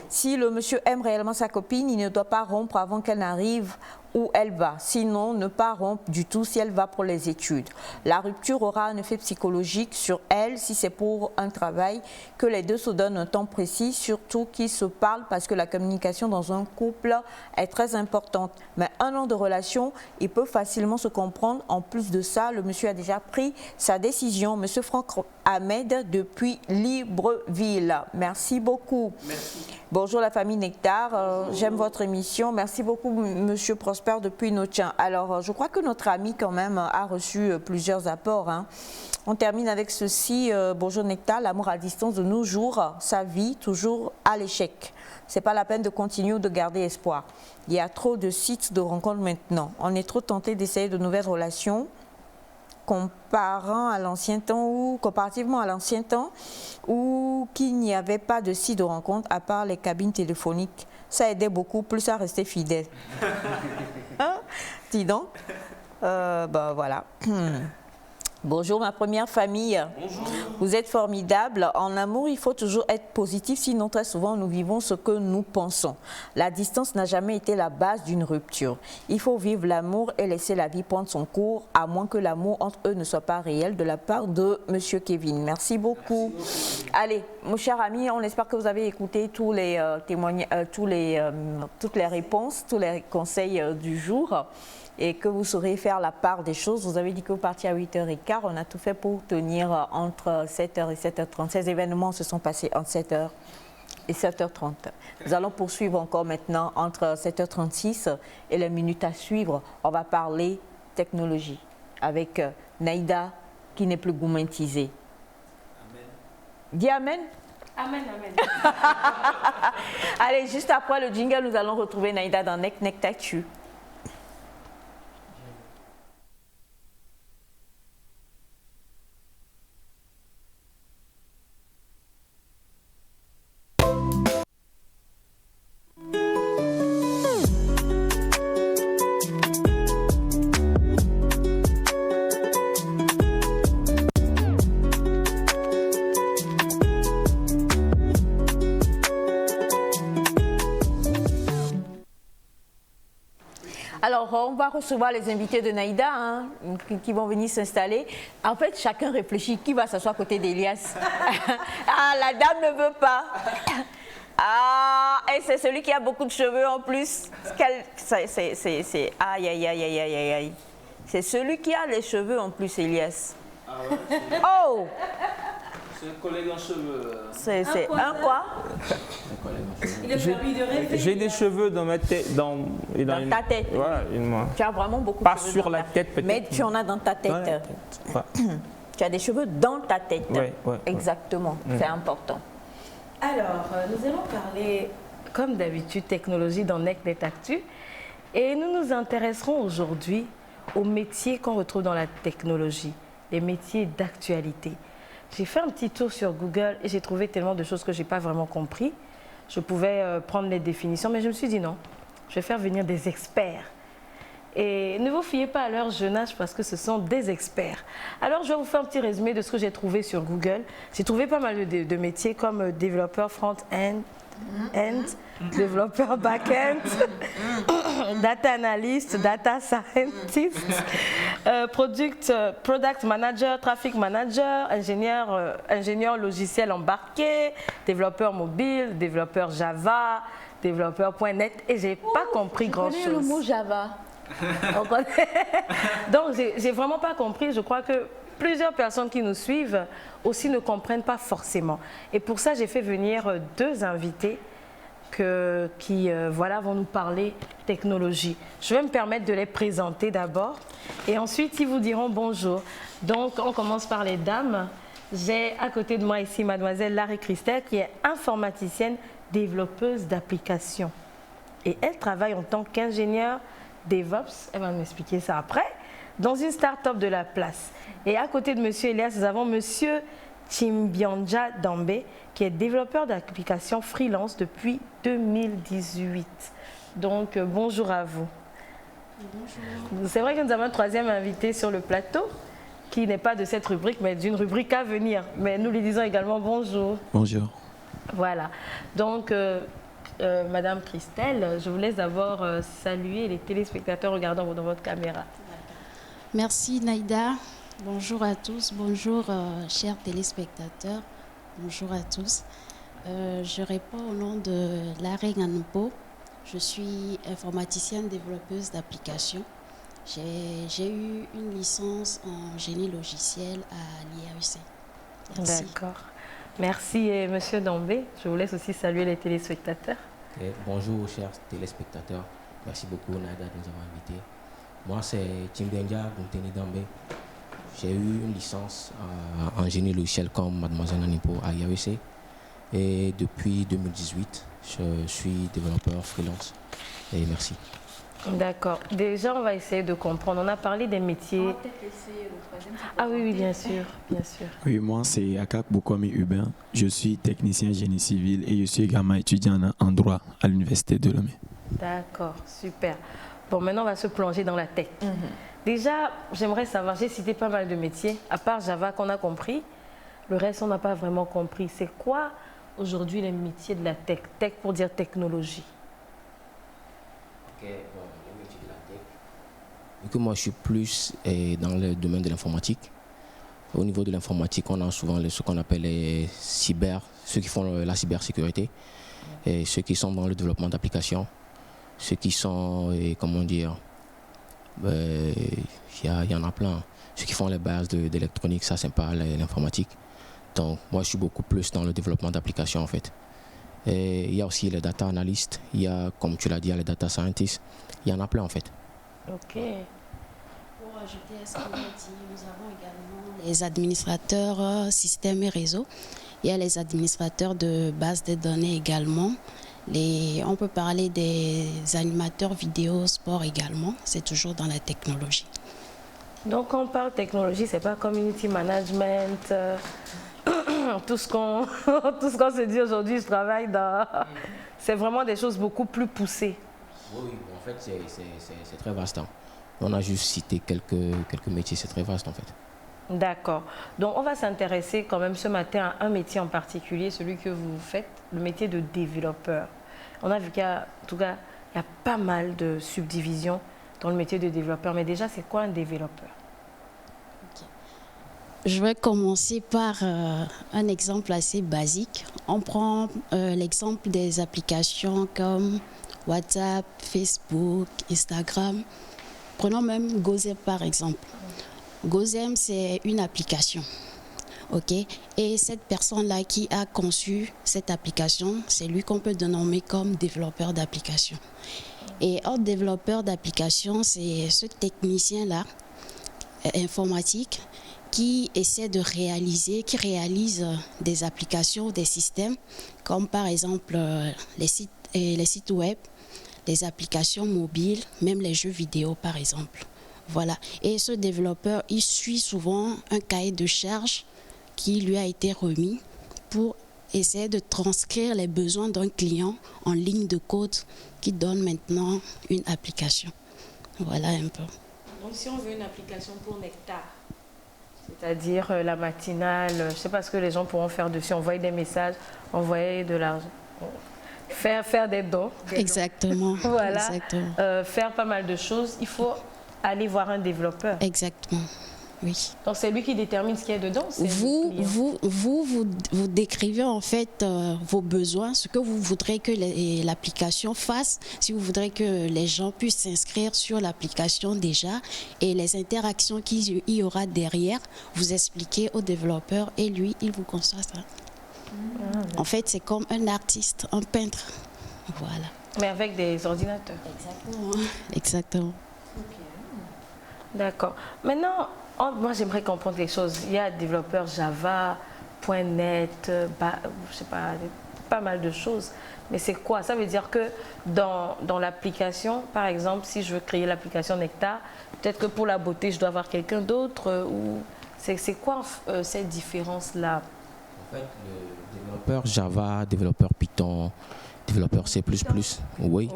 Si le monsieur aime réellement sa copine, il ne doit pas rompre avant qu'elle n'arrive où elle va. Sinon, ne pas rompre du tout si elle va pour les études. La rupture aura un effet psychologique sur elle si c'est pour un travail, que les deux se donnent un temps précis, surtout qu'ils se parlent parce que la communication dans un couple est très importante. Mais 1 an de relation, il peut facilement se comprendre. En plus de ça, le monsieur a déjà pris sa décision. Monsieur Franck Ahmed depuis Libreville. Merci beaucoup. Merci. Bonjour la famille Nectar, j'aime votre émission. Merci beaucoup monsieur Prosper depuis Notien. Alors je crois que notre ami quand même a reçu plusieurs apports. Hein. On termine avec ceci. Bonjour Nectar, l'amour à distance de nos jours, sa vie toujours à l'échec. C'est pas la peine de continuer ou de garder espoir. Il y a trop de sites de rencontres maintenant. On est trop tenté d'essayer de nouvelles relations. Comparativement à l'ancien temps où qu'il n'y avait pas de site de rencontre à part les cabines téléphoniques. Ça aidait beaucoup plus à rester fidèle. Hein? Dis donc. Voilà. Bonjour ma première famille. Bonjour. Vous êtes formidables. En amour, il faut toujours être positif, sinon très souvent nous vivons ce que nous pensons. La distance n'a jamais été la base d'une rupture. Il faut vivre l'amour et laisser la vie prendre son cours, à moins que l'amour entre eux ne soit pas réel, de la part de monsieur Kevin. Merci beaucoup. Allez, mon cher ami, on espère que vous avez écouté tous les témoignages, toutes les réponses, tous les conseils du jour. Et que vous saurez faire la part des choses. Vous avez dit que vous partiez à 8h15. On a tout fait pour tenir entre 7h et 7h30. Ces événements se sont passés entre 7h et 7h30. Nous allons poursuivre encore maintenant entre 7h36 et les minutes à suivre. On va parler technologie avec Naïda qui n'est plus goumentisée. Amen. Dis Amen. Amen, amen. Allez, juste après le jingle, nous allons retrouver Naïda dans Nek Tatu. Alors, on va recevoir les invités de Naïda hein, qui vont venir s'installer. En fait, chacun réfléchit qui va s'asseoir à côté d'Elias. Ah, la dame ne veut pas. Ah, et c'est celui qui a beaucoup de cheveux en plus. C'est aïe, aïe, aïe, aïe, aïe, aïe. C'est celui qui a les cheveux en plus, Elias. Ah ouais, Oh! c'est un collègue en cheveux. C'est un quoi? J'ai des cheveux dans ma tête. Dans ta tête. Voilà, Tu as vraiment beaucoup pas de cheveux. sur dans la tête peut-être. Mais tu en as dans ta tête. Dans la tête. Ouais. Tu as des cheveux dans ta tête. Ouais, Exactement, c'est important. Alors, nous allons parler, comme d'habitude, technologie dans NecNet Actu. Et nous nous intéresserons aujourd'hui aux métiers qu'on retrouve dans la technologie, les métiers d'actualité. J'ai fait un petit tour sur Google et j'ai trouvé tellement de choses que je n'ai pas vraiment compris. Je pouvais prendre les définitions, mais je me suis dit non, je vais faire venir des experts. Et ne vous fiez pas à leur jeune âge parce que ce sont des experts. Alors, je vais vous faire un petit résumé de ce que j'ai trouvé sur Google. J'ai trouvé pas mal de métiers comme développeur front-end, développeur back-end, data analyst, data scientist, product manager, traffic manager, ingénieur logiciel embarqué, développeur mobile, développeur Java, développeur.net et j'ai pas compris grand-chose. Je connais le mot Java. Donc, j'ai vraiment pas compris. Je crois que plusieurs personnes qui nous suivent aussi ne comprennent pas forcément. Et pour ça, j'ai fait venir deux invités qui vont nous parler technologie. Je vais me permettre de les présenter d'abord et ensuite ils vous diront bonjour. Donc, on commence par les dames. J'ai à côté de moi ici mademoiselle Larry Christel qui est informaticienne développeuse d'applications. Et elle travaille en tant qu'ingénieure DevOps, elle va m'expliquer ça après, dans une start-up de la place. Et à côté de monsieur Elias, nous avons monsieur Chimbianja Dambe, qui est développeur d'applications freelance depuis 2018. Donc, bonjour à vous. C'est vrai que nous avons un troisième invité sur le plateau qui n'est pas de cette rubrique, mais d'une rubrique à venir. Mais nous lui disons également bonjour. Bonjour. Voilà. Donc, Madame Christelle, je vous laisse d'abord saluer les téléspectateurs regardant dans votre caméra. Merci Naïda. Bonjour à tous. Bonjour chers téléspectateurs. Bonjour à tous. Je réponds au nom de Larry Ganpo. Je suis informaticienne développeuse d'applications. J'ai eu une licence en génie logiciel à l'IAEC. Merci. D'accord. Merci et Monsieur Dombé. Je vous laisse aussi saluer les téléspectateurs. Bonjour chers téléspectateurs. Merci beaucoup Naïda de nous avoir invités. Moi c'est Timbenja Bunteni Dambé. J'ai eu une licence en génie logiciel comme Mademoiselle Nanipo à l'IAEC. Et depuis 2018, je suis développeur freelance. Et merci. D'accord. Déjà, on va essayer de comprendre. On a parlé des métiers. On va peut-être essayer le troisième. Ah oui, bien sûr, bien sûr. Oui, moi c'est Akak Bokomi Hubin. Je suis technicien génie civil et je suis également étudiant en droit à l'université de Lomé. D'accord, super. Bon, maintenant on va se plonger dans la tech. Déjà, j'aimerais savoir, j'ai cité pas mal de métiers, à part Java qu'on a compris. Le reste, on n'a pas vraiment compris. C'est quoi aujourd'hui les métiers de la tech? Tech pour dire technologie. Ok, bon, les métiers de la tech. Vu que moi je suis plus dans le domaine de l'informatique. Au niveau de l'informatique, on a souvent ce qu'on appelle les ceux qui font la cybersécurité, et ceux qui sont dans le développement d'applications, ceux qui sont, comment dire, il y en a plein. Ceux qui font les bases d'électronique, ça c'est pas l'informatique. Donc moi je suis beaucoup plus dans le développement d'applications en fait. Et il y a aussi les data analystes, il y a, comme tu l'as dit, il y a les data scientists, il y en a plein en fait. Ok. Pour ajouter à ce qu'on a dit, nous avons également les administrateurs systèmes et réseaux. Il y a les administrateurs de bases de données également. On peut parler des animateurs vidéo, sport également. C'est toujours dans la technologie. Donc quand on parle technologie, c'est pas community management, tout ce qu'on se dit aujourd'hui, je travaille dans... C'est vraiment des choses beaucoup plus poussées. Oui, en fait c'est très vaste. Hein. On a juste cité quelques métiers, c'est très vaste en fait. D'accord. Donc on va s'intéresser quand même ce matin à un métier en particulier, celui que vous faites, le métier de développeur. On a vu qu'il y a, en tout cas, il y a pas mal de subdivisions dans le métier de développeur. Mais déjà, c'est quoi un développeur? Je vais commencer par un exemple assez basique. On prend l'exemple des applications comme WhatsApp, Facebook, Instagram. Prenons même Gozem par exemple. Gozem, c'est une application. Ok, et cette personne-là qui a conçu cette application, c'est lui qu'on peut dénommer comme développeur d'application. Et un développeur d'application, c'est ce technicien-là, informatique, qui essaie de réaliser, qui réalise des applications, des systèmes, comme par exemple les sites web, les applications mobiles, même les jeux vidéo par exemple. Voilà. Et ce développeur, il suit souvent un cahier de charge qui lui a été remis pour essayer de transcrire les besoins d'un client en ligne de code qui donne maintenant une application. Voilà un peu. Donc si on veut une application pour Nectar, c'est-à-dire la matinale, je ne sais pas ce que les gens pourront faire dessus, envoyer des messages, envoyer de l'argent, faire des dons. Exactement. Voilà. Exactement. Faire pas mal de choses, il faut aller voir un développeur. Exactement. Oui. Donc c'est lui qui détermine ce qu'il y a dedans. Vous décrivez en fait vos besoins, ce que vous voudrez que l'application fasse, si vous voudrez que les gens puissent s'inscrire sur l'application déjà, et les interactions qu'il y aura derrière, vous expliquez au développeur et lui, il vous conçoit ça. En fait, c'est comme un artiste, un peintre. Voilà. Mais avec des ordinateurs. Exactement. Exactement. D'accord. Maintenant, moi j'aimerais comprendre quelque chose. Il y a développeur Java, .NET, je sais pas mal de choses. Mais c'est quoi? Ça veut dire que dans l'application, par exemple, si je veux créer l'application Nectar, peut-être que pour la beauté, je dois avoir quelqu'un d'autre ou c'est quoi cette différence-là? En fait, le développeur Java, développeur Python, développeur C++, oui.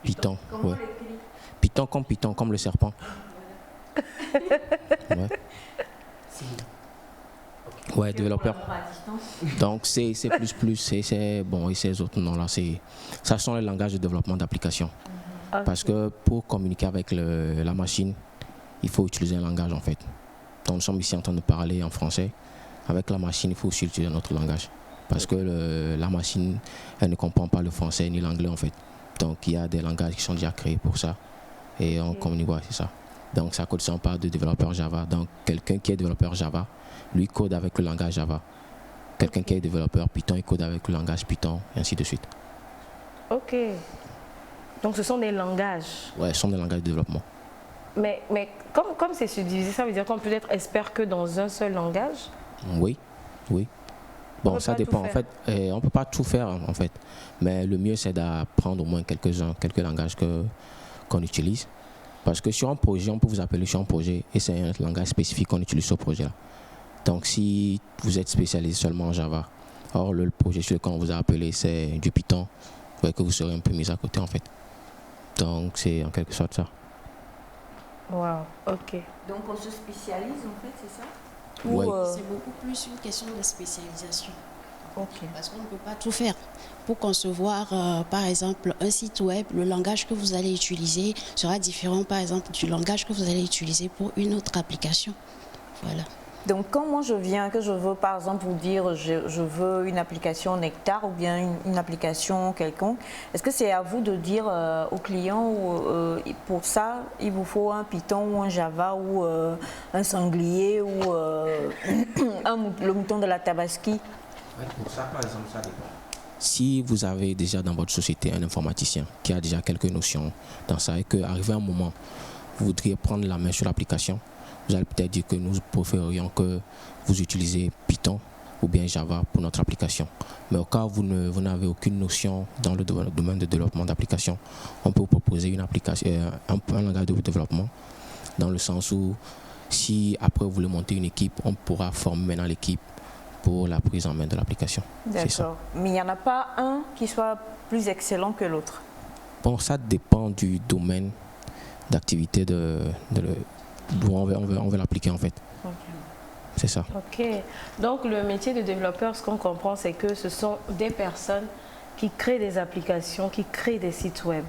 Python, oui. Python, comme le serpent. Ouais. Ouais, développeur. Donc c'est C++, c'est bon, et ces autres noms-là, ça sont les langages de développement d'application. Parce que pour communiquer avec la machine, il faut utiliser un langage en fait. Donc nous sommes ici en train de parler en français. Avec la machine, il faut aussi utiliser notre langage. Parce que la machine, elle ne comprend pas le français ni l'anglais en fait. Donc il y a des langages qui sont déjà créés pour ça. Et on communique, ouais, c'est ça. Donc ça code, on parle de développeur Java. Donc quelqu'un qui est développeur Java, lui code avec le langage Java. Quelqu'un qui est développeur Python, il code avec le langage Python, et ainsi de suite. Ok. Donc ce sont des langages. Ouais, ce sont des langages de développement. Mais comme c'est subdivisé, ça veut dire qu'on peut être expert que dans un seul langage? Oui, oui. Bon, ça dépend. En fait, on ne peut pas tout faire en fait. Mais le mieux, c'est d'apprendre au moins quelques langages qu'on utilise. Parce que sur un projet, on peut vous appeler sur un projet et c'est un langage spécifique qu'on utilise sur ce projet-là. Donc si vous êtes spécialisé seulement en Java, or le projet sur lequel on vous a appelé c'est du Python, vous voyez que vous serez un peu mis à côté en fait. Donc c'est en quelque sorte ça. Wow, ok. Donc on se spécialise en fait, c'est ça? Oui. C'est beaucoup plus une question de spécialisation. Ok. Parce qu'on ne peut pas tout faire. Pour concevoir, par exemple, un site web, le langage que vous allez utiliser sera différent, par exemple, du langage que vous allez utiliser pour une autre application. Voilà. Donc quand moi je viens, que je veux par exemple vous dire je veux une application Nectar ou bien une application quelconque, est-ce que c'est à vous de dire au client pour ça il vous faut un Python ou un Java ou un sanglier ou le mouton de la Tabaski? Pour ça par exemple ça dépend. Si vous avez déjà dans votre société un informaticien qui a déjà quelques notions dans ça et qu'arrivé un moment vous voudriez prendre la main sur l'application, vous allez peut-être dire que nous préférerions que vous utilisez Python ou bien Java pour notre application. Mais au cas où vous n'avez aucune notion dans le domaine de développement d'application, on peut vous proposer une application, un langage de développement, dans le sens où si après vous voulez monter une équipe, on pourra former maintenant l'équipe pour la prise en main de l'application. D'accord. Mais il n'y en a pas un qui soit plus excellent que l'autre? Bon, ça dépend du domaine d'activité d'où on veut l'appliquer en fait. Okay. C'est ça. Ok. Donc le métier de développeur, ce qu'on comprend, c'est que ce sont des personnes qui créent des applications, qui créent des sites web.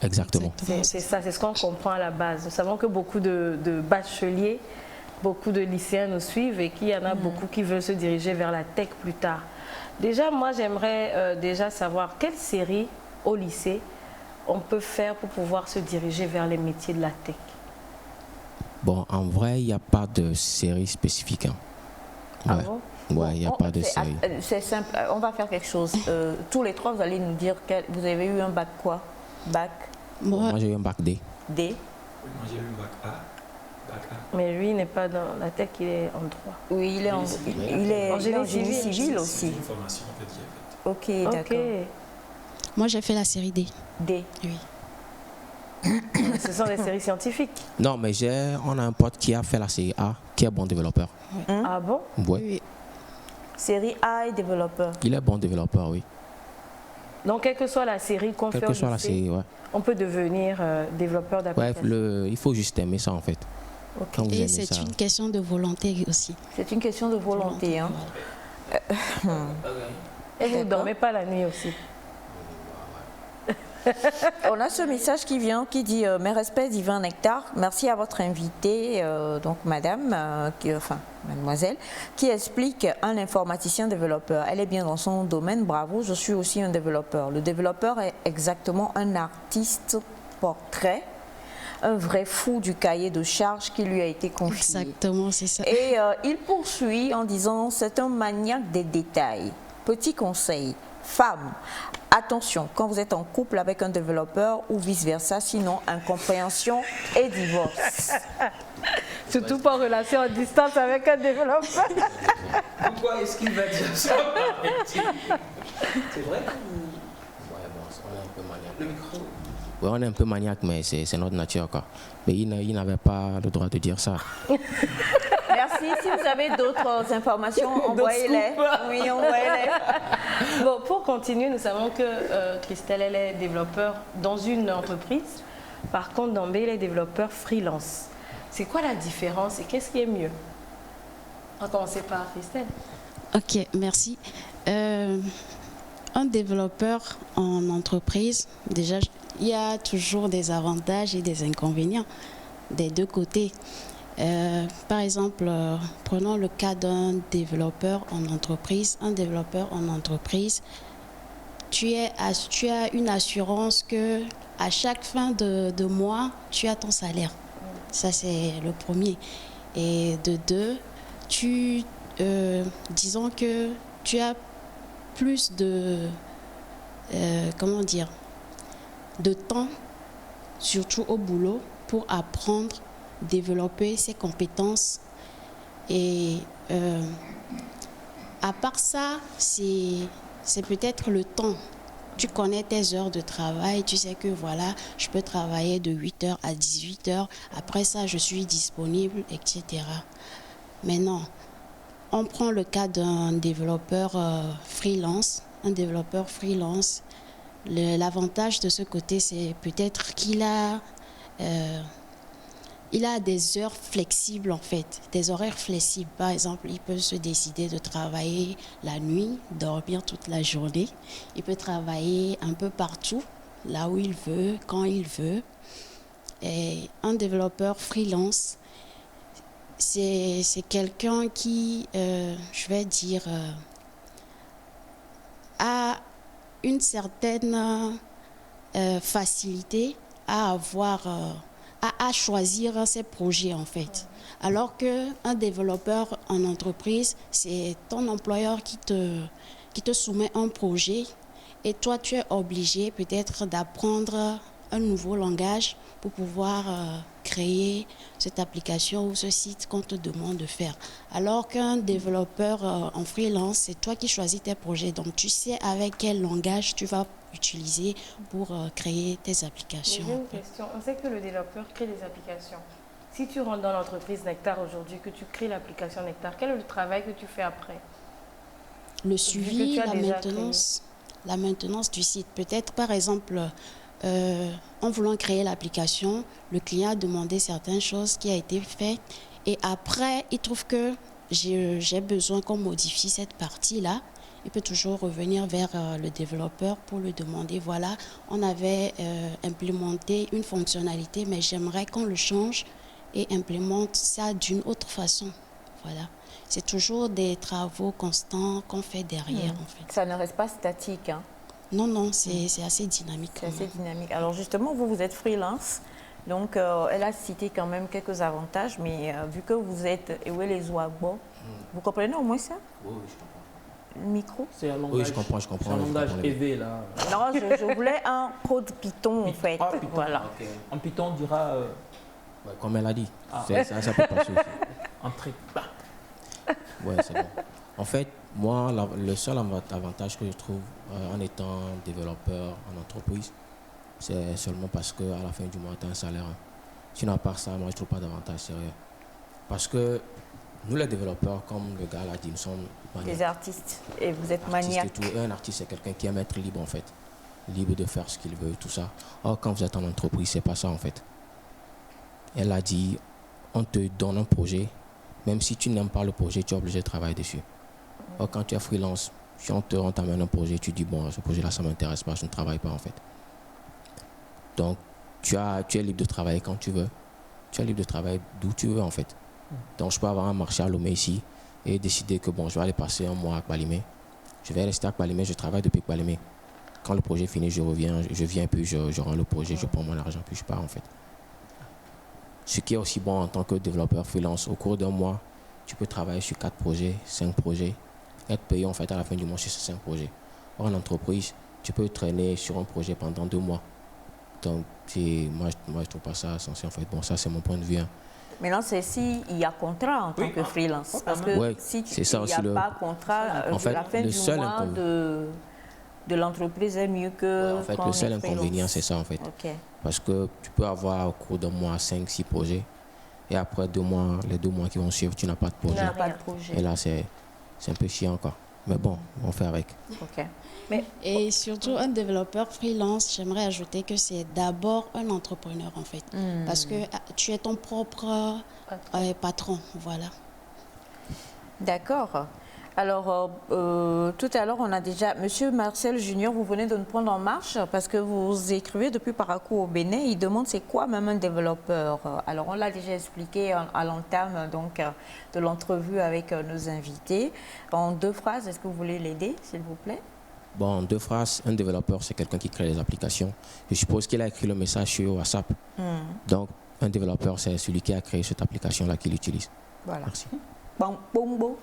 Exactement. C'est ça, c'est ce qu'on comprend à la base. Nous savons que beaucoup de bacheliers, beaucoup de lycéens nous suivent et qu'il y en a beaucoup qui veulent se diriger vers la tech plus tard. Déjà, moi, j'aimerais déjà savoir quelle série au lycée on peut faire pour pouvoir se diriger vers les métiers de la tech. Bon, en vrai, il n'y a pas de série spécifique. Hein. Ah ouais. bon? Ouais, il n'y a pas de série. C'est simple, on va faire quelque chose. Tous les trois, vous allez nous dire vous avez eu un bac quoi? Bac? Moi, j'ai eu un bac D. D? Oui, moi j'ai eu un bac A. Mais lui, il n'est pas dans la tech, il est en droit. Oui, il est en génie civil aussi. C'est une formation en fait qui est faite. Ok, d'accord. Moi, j'ai fait la série D. D? Oui. Ce sont des séries scientifiques. Non, mais on a un pote qui a fait la série A, qui est bon développeur. Ah bon? Ouais. Oui. Série A et développeur. Il est bon développeur, oui. Donc, quelle que soit la série qu'on fait Quelle que soit la série, ouais. on peut devenir développeur d'application. Ouais, il faut juste aimer ça en fait. Okay. Quand vous Et aimez c'est ça. une question de volonté aussi. C'est une question de volonté. Hein. Et vous ne dormez pas la nuit aussi? On a ce message qui vient qui dit mes respects divin Nectar, merci à votre invitée, donc madame, mademoiselle, qui explique un informaticien développeur. Elle est bien dans son domaine, bravo, je suis aussi un développeur. Le développeur est exactement un artiste portrait, un vrai fou du cahier de charges qui lui a été confié. Exactement, c'est ça. Et il poursuit en disant c'est un maniaque des détails. Petit conseil, femmes, attention quand vous êtes en couple avec un développeur ou vice-versa, sinon incompréhension et divorce. Surtout pas en relation à distance avec un développeur. Pourquoi est-ce qu'il va dire ça? C'est vrai? Ouais, bon, on est un peu maniaque. Le micro. Ouais, on est un peu maniaque, mais c'est notre nature quoi. Mais il n'avait pas le droit de dire ça. Merci. Si vous avez d'autres informations, envoyez-les. Oui, envoyez-les. Bon, pour continuer, nous savons que Christelle, elle est développeur dans une entreprise. Par contre, dans B, il est développeur freelance. C'est quoi la différence et qu'est-ce qui est mieux? On va commencer par Christelle. Ok, merci. Un développeur en entreprise, déjà, il y a toujours des avantages et des inconvénients des deux côtés. Par exemple, prenons le cas d'un développeur en entreprise. Un développeur en entreprise, tu as une assurance que à chaque fin de mois, tu as ton salaire. Ça, c'est le premier. Et de deux, disons que tu as plus de, de temps, surtout au boulot, pour apprendre, développer ses compétences. Et à part ça, c'est peut-être le temps. Tu connais tes heures de travail, tu sais que voilà, je peux travailler de 8h à 18h, après ça je suis disponible, etc. Maintenant, on prend le cas d'un développeur freelance. Un développeur freelance, l'avantage de ce côté, c'est peut-être qu'il a des heures flexibles en fait, des horaires flexibles. Par exemple, il peut se décider de travailler la nuit, dormir toute la journée. Il peut travailler un peu partout, là où il veut, quand il veut. Et un développeur freelance, c'est quelqu'un qui, je vais dire, a une certaine facilité à avoir... à choisir ses projets en fait. Alors qu'un développeur en entreprise, c'est ton employeur qui te soumet un projet et toi tu es obligé peut-être d'apprendre un nouveau langage pour pouvoir créer cette application ou ce site qu'on te demande de faire. Alors qu'un développeur en freelance, c'est toi qui choisis tes projets. Donc tu sais avec quel langage tu vas utiliser pour créer tes applications. J'ai une question. On sait que le développeur crée des applications. Si tu rentres dans l'entreprise Nectar aujourd'hui, que tu crées l'application Nectar, quel est le travail que tu fais après? Le suivi, la maintenance du site. Peut-être par exemple, en voulant créer l'application, le client a demandé certaines choses qui a été faites et après, il trouve que j'ai besoin qu'on modifie cette partie-là. Il peut toujours revenir vers le développeur pour lui demander, voilà, on avait implémenté une fonctionnalité, mais j'aimerais qu'on le change et implémente ça d'une autre façon. Voilà. C'est toujours des travaux constants qu'on fait derrière, en fait. Ça ne reste pas statique, hein? Non, non, c'est assez dynamique. C'est assez dynamique. Alors justement, vous êtes freelance, donc elle a cité quand même quelques avantages, mais vu que vous êtes les Ouagbo, vous comprenez au moins ça? Oui, je comprends. Le micro? C'est un langage, oui, je comprends. C'est un langage EV, là. Non, je voulais un code Python, en fait. Ah, Python, voilà. Okay. En Python, on dira... Ouais, comme elle a dit. Ah. Ça peut passer aussi. Entrée. Ouais, c'est bon. En fait, moi, le seul avantage que je trouve en étant développeur en entreprise, c'est seulement parce qu'à la fin du mois, tu as un salaire. Sinon, à part ça, moi, je ne trouve pas d'avantage sérieux. Parce que nous, les développeurs, comme le gars l'a dit, nous sommes maniaques. Des artistes. Et vous êtes maniaques. Et un artiste, c'est quelqu'un qui aime être libre, en fait. Libre de faire ce qu'il veut, tout ça. Or, quand vous êtes en entreprise, c'est pas ça, en fait. Elle a dit, on te donne un projet. Même si tu n'aimes pas le projet, tu es obligé de travailler dessus. Or, quand tu es freelance, si on t'amène un projet, tu dis, bon, ce projet-là, ça ne m'intéresse pas, je ne travaille pas, en fait. Donc, tu es libre de travailler quand tu veux. Tu es libre de travailler d'où tu veux, en fait. Donc, je peux avoir un marché à Lomé ici et décider que, bon, je vais aller passer un mois à Kpalimé. Je vais rester à Kpalimé, je travaille depuis Kpalimé. Quand le projet est fini, je viens, puis je rends le projet, je prends mon argent, puis je pars, en fait. Ce qui est aussi bon en tant que développeur freelance, au cours d'un mois, tu peux travailler sur 4 projets, 5 projets, être payé en fait à la fin du mois sur ces 5 projets. Or, en entreprise, tu peux traîner sur un projet pendant 2 mois. Donc, moi, je trouve pas ça sensé, en fait. Bon, ça, c'est mon point de vue. Hein. Maintenant, c'est s'il y a contrat en tant que freelance. Parce que ouais, si il n'y a pas contrat, en fait, la fin du mois de l'entreprise est mieux que... Ouais, en fait, le seul inconvénient, c'est ça, en fait. Okay. Parce que tu peux avoir au cours d'un mois 5-6 projets. Et après 2 mois, les 2 mois qui vont suivre, tu n'as pas de projet. Tu n'as pas de projet. Et là, c'est un peu chiant, quoi. Mais bon, on fait avec. Ok. Et surtout, un développeur freelance, j'aimerais ajouter que c'est d'abord un entrepreneur en fait. Parce que tu es ton propre patron, voilà. D'accord. Alors, tout à l'heure, on a déjà... Monsieur Marcel Junior, vous venez de nous prendre en marche parce que vous écrivez depuis Parakou au Bénin. Il demande c'est quoi même un développeur. Alors, on l'a déjà expliqué à l'entame de l'entrevue avec nos invités. En 2 phrases, est-ce que vous voulez l'aider, s'il vous plaît? Bon, en 2 phrases, un développeur, c'est quelqu'un qui crée des applications. Je suppose qu'il a écrit le message sur WhatsApp. Donc, un développeur, c'est celui qui a créé cette application-là qu'il utilise. Voilà. Merci. Bombo.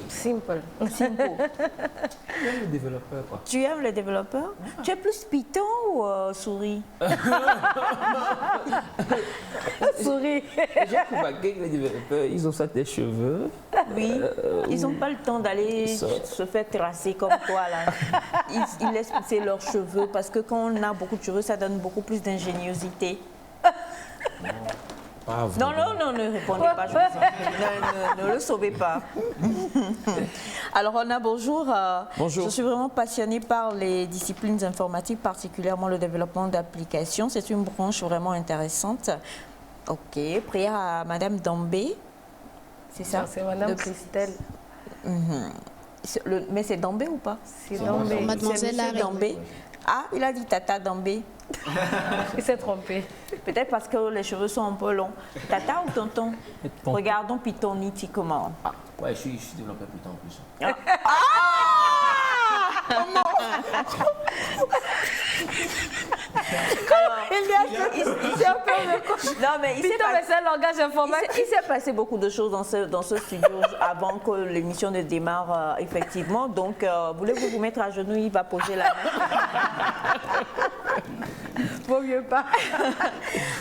Simple. Simple. J'aime le développeur, quoi. Tu aimes les développeurs? Tu es plus Python ou souris? Souris. J'ai remarqué que les développeurs, ils ont ça des cheveux. Oui, ils n'ont pas le temps d'aller se faire tracer comme toi là. Ils laissent pousser leurs cheveux parce que quand on a beaucoup de cheveux, ça donne beaucoup plus d'ingéniosité. Non, ne répondez pas, je vous en prie. Ne le sauvez pas. Alors, Rona, bonjour. Bonjour. Je suis vraiment passionnée par les disciplines informatiques, particulièrement le développement d'applications. C'est une branche vraiment intéressante. Ok, prière à Madame Dambé. C'est ça? C'est Madame Christelle. Mais c'est Dambé ou pas? C'est Dambé. Mademoiselle Larry. Dambé. Ah, il a dit Tata Dambé. Il s'est trompé. Peut-être parce que les cheveux sont un peu longs. Tata ou tonton? Regardons Pythoniti comment. Ah, ouais, je suis développeur Python en plus. C'est un langage informatique. Il s'est passé beaucoup de choses dans ce studio avant que l'émission ne démarre, effectivement. Donc, voulez-vous vous mettre à genoux? Il va poser la main. Vaut mieux pas.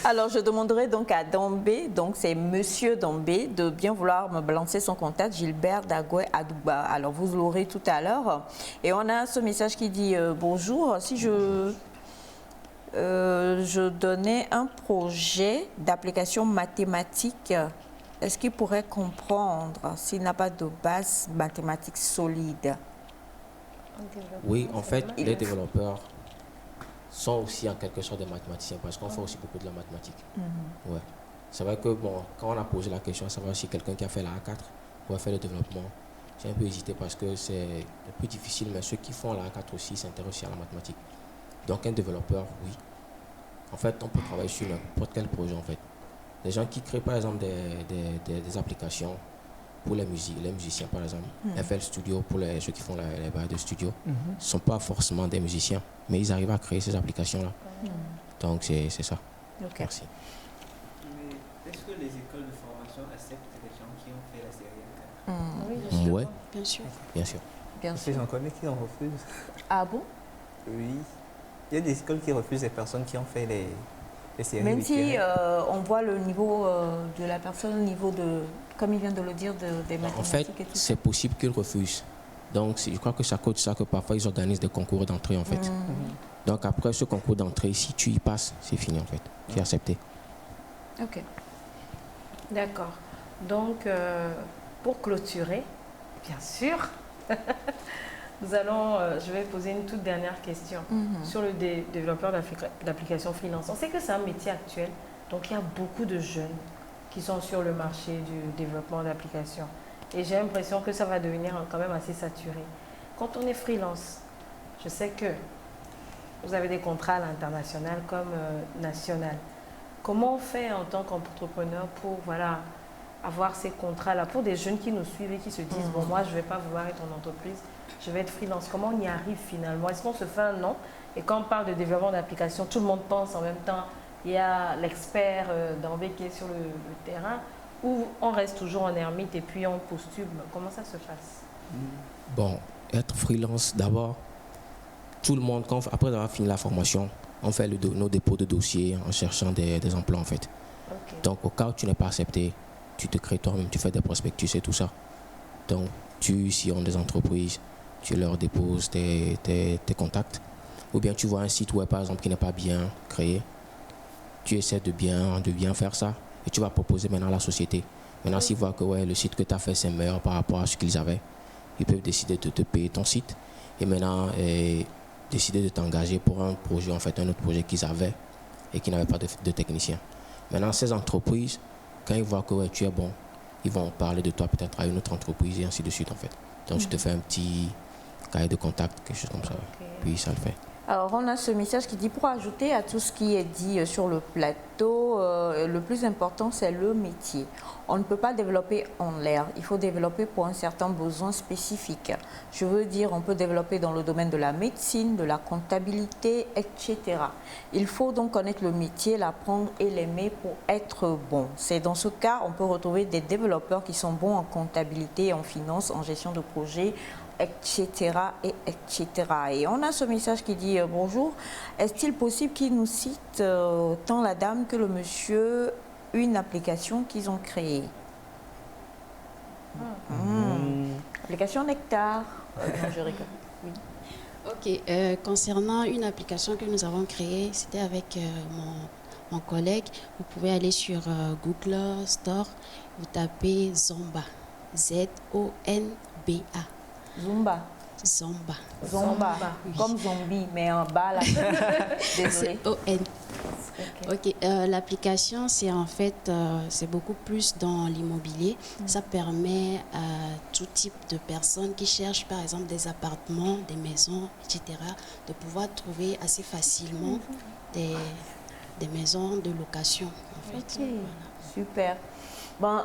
Alors, je demanderai donc à Dambé, donc c'est Monsieur Dambé, de bien vouloir me balancer son contact, Gilbert Dagoué Adouba. Alors, vous l'aurez tout à l'heure. Et on a ce message qui dit bonjour. Si je donnais un projet d'application mathématique, est-ce qu'il pourrait comprendre s'il n'a pas de base mathématique solide? Oui, en fait, les développeurs sont aussi en quelque sorte des mathématiciens parce qu'on fait aussi beaucoup de la mathématique. Ouais. C'est vrai que bon, quand on a posé la question à savoir si quelqu'un qui a fait la A4 pourrait faire le développement, j'ai un peu hésité parce que c'est un peu difficile, mais ceux qui font la A4 aussi s'intéressent aussi à la mathématique. Donc un développeur, oui. En fait, on peut travailler sur n'importe quel projet en fait. Les gens qui créent par exemple des applications pour les musiciens par exemple, FL Studio pour ceux qui font les barres de studio, ne sont pas forcément des musiciens, mais ils arrivent à créer ces applications-là. Donc c'est ça. Okay. Merci. Mais est-ce que les écoles de formation acceptent les gens qui ont fait la série A4? Oui, bien sûr. Bien sûr. Bien sûr. J'en connais qui en refusent. Ah bon? Oui. Il y a des écoles qui refusent les personnes qui ont fait les séries. Même si littéraires. on voit le niveau de la personne, le niveau de, comme il vient de le dire, des mathématiques En fait, et tout ça. c'est possible qu'ils refusent. Donc, je crois que c'est à cause de ça que parfois ils organisent des concours d'entrée en fait. Donc, après ce concours d'entrée, si tu y passes, c'est fini en fait. Tu es accepté. Ok. D'accord. Donc, pour clôturer, bien sûr, je vais poser une toute dernière question sur le développeur d'applications freelance. On sait que c'est un métier actuel, donc il y a beaucoup de jeunes qui sont sur le marché du développement d'applications. Et j'ai l'impression que ça va devenir quand même assez saturé. Quand on est freelance, je sais que vous avez des contrats à l'international comme national. Comment on fait en tant qu'entrepreneur pour avoir ces contrats-là pour des jeunes qui nous suivent et qui se disent bon, moi je ne vais pas vouloir être en entreprise, je vais être freelance. Comment on y arrive finalement? Est-ce qu'on se fait un nom? Et quand on parle de développement d'applications, tout le monde pense en même temps, il y a l'expert d'Ambé qui est sur le terrain, ou on reste toujours en ermite et puis on postule? Comment ça se passe? Bon, être freelance, d'abord, tout le monde, après avoir fini la formation, on fait nos dépôts de dossiers en cherchant des emplois en fait. Okay. Donc au cas où tu n'es pas accepté, tu te crées toi-même, tu fais des prospectus et tout ça. Donc tu sillonnes des entreprises, tu leur déposes tes contacts. Ou bien tu vois un site web par exemple qui n'est pas bien créé, tu essaies de bien faire ça et tu vas proposer maintenant à la société. Maintenant s'ils voient que le site que tu as fait c'est meilleur par rapport à ce qu'ils avaient, ils peuvent décider de te payer ton site et maintenant décider de t'engager pour un projet, en fait un autre projet qu'ils avaient et qui n'avait pas de technicien. Maintenant, ces entreprises, quand ils voient que ouais, tu es bon, ils vont parler de toi peut-être à une autre entreprise et ainsi de suite en fait. Donc tu te fais un petit cahier de contact, quelque chose comme ça, puis ça le fait. Alors, on a ce message qui dit, pour ajouter à tout ce qui est dit sur le plateau, le plus important, c'est le métier. On ne peut pas développer en l'air. Il faut développer pour un certain besoin spécifique. Je veux dire, on peut développer dans le domaine de la médecine, de la comptabilité, etc. Il faut donc connaître le métier, l'apprendre et l'aimer pour être bon. C'est dans ce cas, on peut retrouver des développeurs qui sont bons en comptabilité, en finance, en gestion de projet, etc. Et on a ce message qui dit bonjour, est-il possible qu'il nous cite tant la dame que le monsieur une application qu'ils ont créée? Application Nectar. Non, je rigole. Oui. Ok, concernant une application que nous avons créée, c'était avec mon collègue. Vous pouvez aller sur Google Store, vous tapez Zomba, Z-O-N-B-A. Zumba. Zomba. Zomba. Oui. Comme zombie, mais en bas là. Désolé. O-N. Ok, l'application, c'est en fait, c'est beaucoup plus dans l'immobilier. Ça permet à tout type de personnes qui cherchent par exemple des appartements, des maisons, etc., de pouvoir trouver assez facilement des maisons de location. En fait. Okay. Voilà. Super. Ben,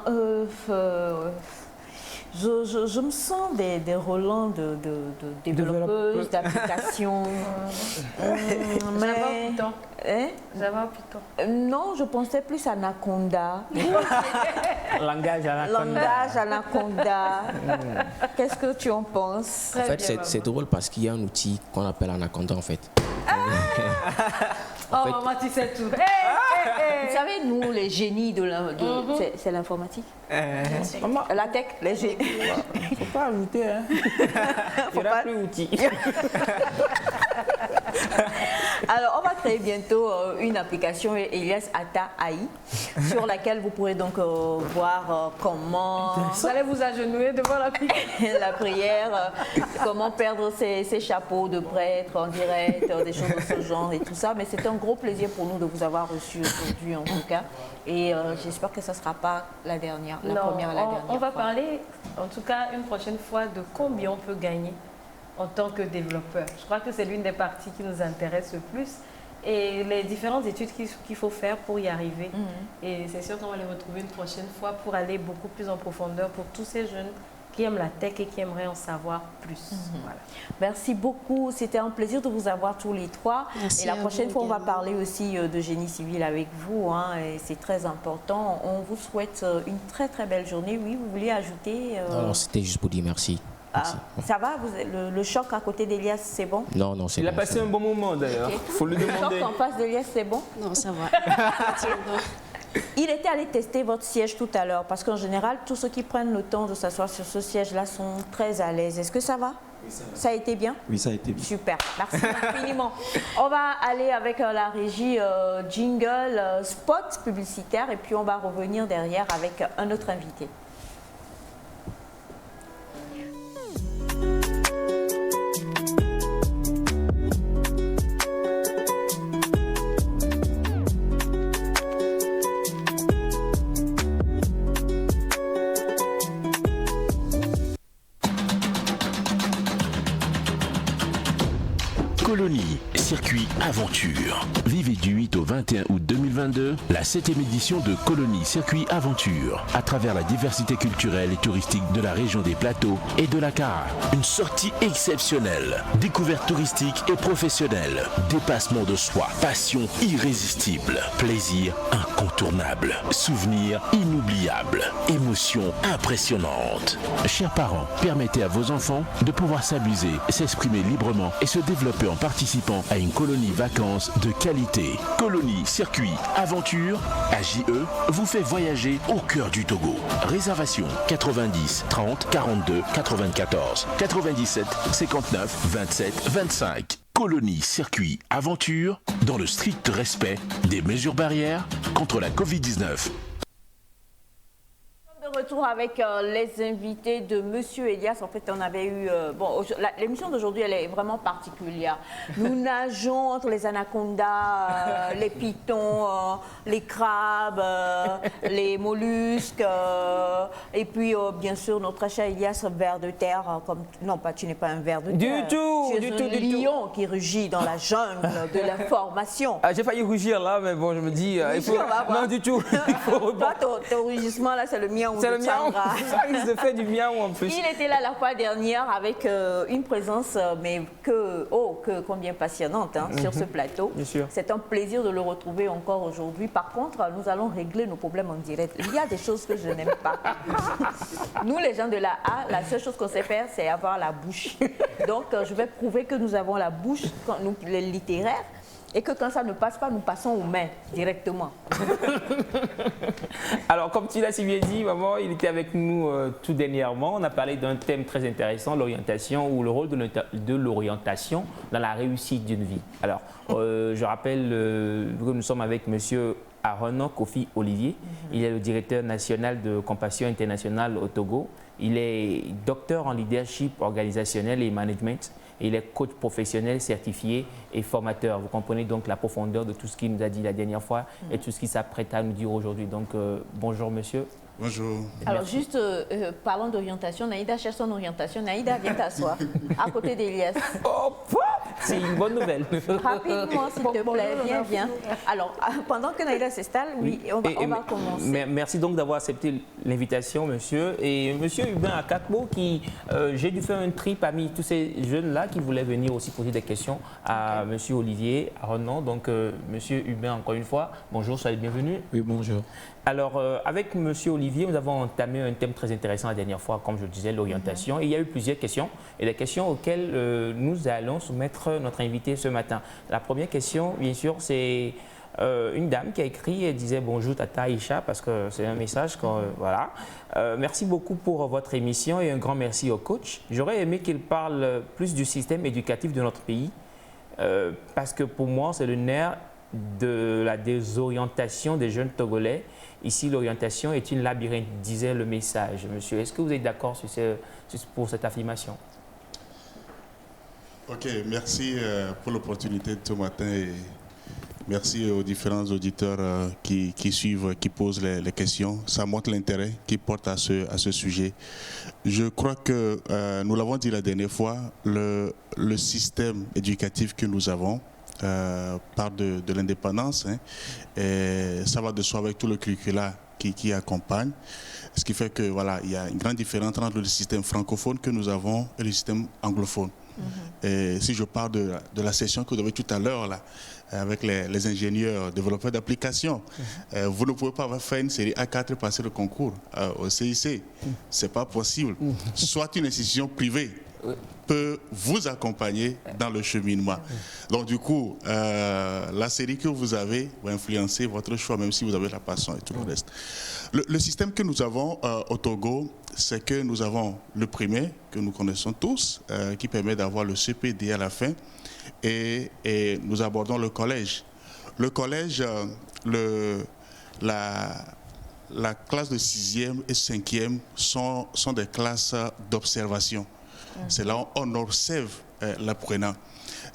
je me sens des relents de développeuses, d'applications. Mais... Hein? Java Python. Non, je pensais plus à Anaconda. Langage Anaconda. Langage Anaconda. Qu'est-ce que tu en penses? En fait, c'est drôle parce qu'il y a un outil qu'on appelle Anaconda en fait. Oh maman, tu sais tout. Vous savez, nous, les génies de c'est l'informatique. La tech, les génies. Faut pas ajouter, hein. Faut pas plus outils. Alors, on va créer bientôt une application Elias Ata AI sur laquelle vous pourrez donc voir comment... Vous allez vous agenouiller devant la prière. La prière, comment perdre ses chapeaux de prêtre en direct, des choses de ce genre et tout ça. Mais c'est un gros plaisir pour nous de vous avoir reçu aujourd'hui en tout cas. Et j'espère que ça ne sera pas la dernière, la première et la dernière on va fois. parler en tout cas une prochaine fois de combien on peut gagner en tant que développeur. Je crois que c'est l'une des parties qui nous intéresse le plus et les différentes études qu'il faut faire pour y arriver. Et c'est sûr qu'on va les retrouver une prochaine fois pour aller beaucoup plus en profondeur pour tous ces jeunes qui aiment la tech et qui aimeraient en savoir plus. Voilà. Merci beaucoup. C'était un plaisir de vous avoir tous les trois. Merci. Et la prochaine fois, on va parler aussi de génie civil avec vous. Hein, et c'est très important. On vous souhaite une très très belle journée. Oui, vous vouliez ajouter Non, c'était juste pour dire merci. Merci. Ça va le choc à côté d'Elias, c'est bon? Non, c'est bon. Il a passé un bon moment d'ailleurs. Il faut lui demander. Le choc en face d'Elias, c'est bon? Non, ça va. Il était allé tester votre siège tout à l'heure parce qu'en général, tous ceux qui prennent le temps de s'asseoir sur ce siège-là sont très à l'aise. Est-ce que ça va? Oui, ça va. Ça a été bien? Oui, ça a été bien. Super, merci infiniment. On va aller avec la régie jingle, spot publicitaire et puis on va revenir derrière avec un autre invité. Colonie, circuit aventure. Vivez du 8 au 21 août 2022 la 7e édition de Colonie, circuit aventure. À travers la diversité culturelle et touristique de la région des Plateaux et de la Cara. Une sortie exceptionnelle. Découverte touristique et professionnelle. Dépassement de soi. Passion irrésistible. Plaisir incontournable. Souvenirs inoubliables. Émotions impressionnantes. Chers parents, permettez à vos enfants de pouvoir s'amuser, s'exprimer librement et se développer en participant à une colonie vacances de qualité. Colonie, circuit, aventure, AJE vous fait voyager au cœur du Togo. Réservation 90 30 42 94 97 59 27 25. Colonie, circuit, aventure dans le strict respect des mesures barrières contre la Covid-19. retour avec les invités de Monsieur Elias. En fait, on avait eu... l'émission d'aujourd'hui, elle est vraiment particulière. Nous nageons entre les anacondas, les pitons, les crabes, les mollusques, et puis, bien sûr, notre cher Elias, ver de terre. Non, pas, tu n'es pas un ver de terre. Du tout, tu es un lion qui rugit dans la jungle de l'information. Ah, j'ai failli rougir là, mais bon, je me dis... il faut... Non, du tout. Toi, ton rugissement là, c'est le mien. C'est le mien. Il se fait du mien en plus. Il était là la fois dernière avec une présence, mais combien passionnante sur ce plateau. Bien sûr. C'est un plaisir de le retrouver encore aujourd'hui. Par contre, nous allons régler nos problèmes en direct. Il y a des choses que je n'aime pas. Nous, les gens de la A, la seule chose qu'on sait faire, c'est avoir la bouche. Donc, je vais prouver que nous avons la bouche, nous, les littéraires. Et que quand ça ne passe pas, nous passons aux mains directement. Alors, comme tu l'as si bien dit, maman, il était avec nous tout dernièrement. On a parlé d'un thème très intéressant, l'orientation ou le rôle de l'orientation dans la réussite d'une vie. Alors, je rappelle que nous sommes avec monsieur Aronan Kofi Olivier. Il est le directeur national de Compassion Internationale au Togo. Il est docteur en leadership organisationnel et management. Il est coach professionnel certifié et formateur. Vous comprenez donc la profondeur de tout ce qu'il nous a dit la dernière fois et tout ce qu'il s'apprête à nous dire aujourd'hui. Donc, bonjour monsieur. Bonjour. Alors juste, parlons d'orientation. Naïda cherche son orientation. Naïda, viens t'asseoir à côté d'Elias. Oh, c'est une bonne nouvelle. Rapidement, s'il te plaît, viens. Alors, pendant que Naïda s'installe, oui, on va commencer. Merci donc d'avoir accepté l'invitation, monsieur. Et monsieur Hubin Akakbo, j'ai dû faire un tri parmi tous ces jeunes-là qui voulaient venir aussi poser des questions à monsieur Olivier Aronan. Donc, monsieur Hubin, encore une fois, bonjour, soyez bienvenue. Oui, bonjour. Alors, avec M. Olivier, nous avons entamé un thème très intéressant la dernière fois, comme je le disais, l'orientation. Et il y a eu plusieurs questions, et les questions auxquelles nous allons soumettre notre invité ce matin. La première question, bien sûr, c'est une dame qui a écrit et disait « Bonjour Tata Aïcha », parce que c'est un message, voilà. Merci beaucoup pour votre émission et un grand merci au coach. J'aurais aimé qu'il parle plus du système éducatif de notre pays, parce que pour moi, c'est le nerf de la désorientation des jeunes Togolais. Ici, l'orientation est une labyrinthe, disait le message. Monsieur, est-ce que vous êtes d'accord pour cette affirmation? Ok, merci pour l'opportunité de ce matin et merci aux différents auditeurs qui suivent, qui posent les questions. Ça montre l'intérêt qu'ils portent à ce sujet. Je crois que, nous l'avons dit la dernière fois, le système éducatif que nous avons part de l'indépendance, et ça va de soi avec tout le curricula qui accompagne, ce qui fait que voilà, il y a une grande différence entre le système francophone que nous avons et le système anglophone. Et si je parle de la session que vous avez tout à l'heure là, avec les ingénieurs, développeurs d'applications, vous ne pouvez pas avoir fait une série A4 et passer le concours au CIC. C'est pas possible. Soit une institution privée peut vous accompagner dans le cheminement. Donc du coup, la série que vous avez va influencer votre choix, même si vous avez la passion et tout le reste. Le système que nous avons au Togo, c'est que nous avons le primaire, que nous connaissons tous, qui permet d'avoir le CPD à la fin, et nous abordons le collège. Le collège, la classe de 6e et 5e sont des classes d'observation. C'est là où on observe l'apprenant.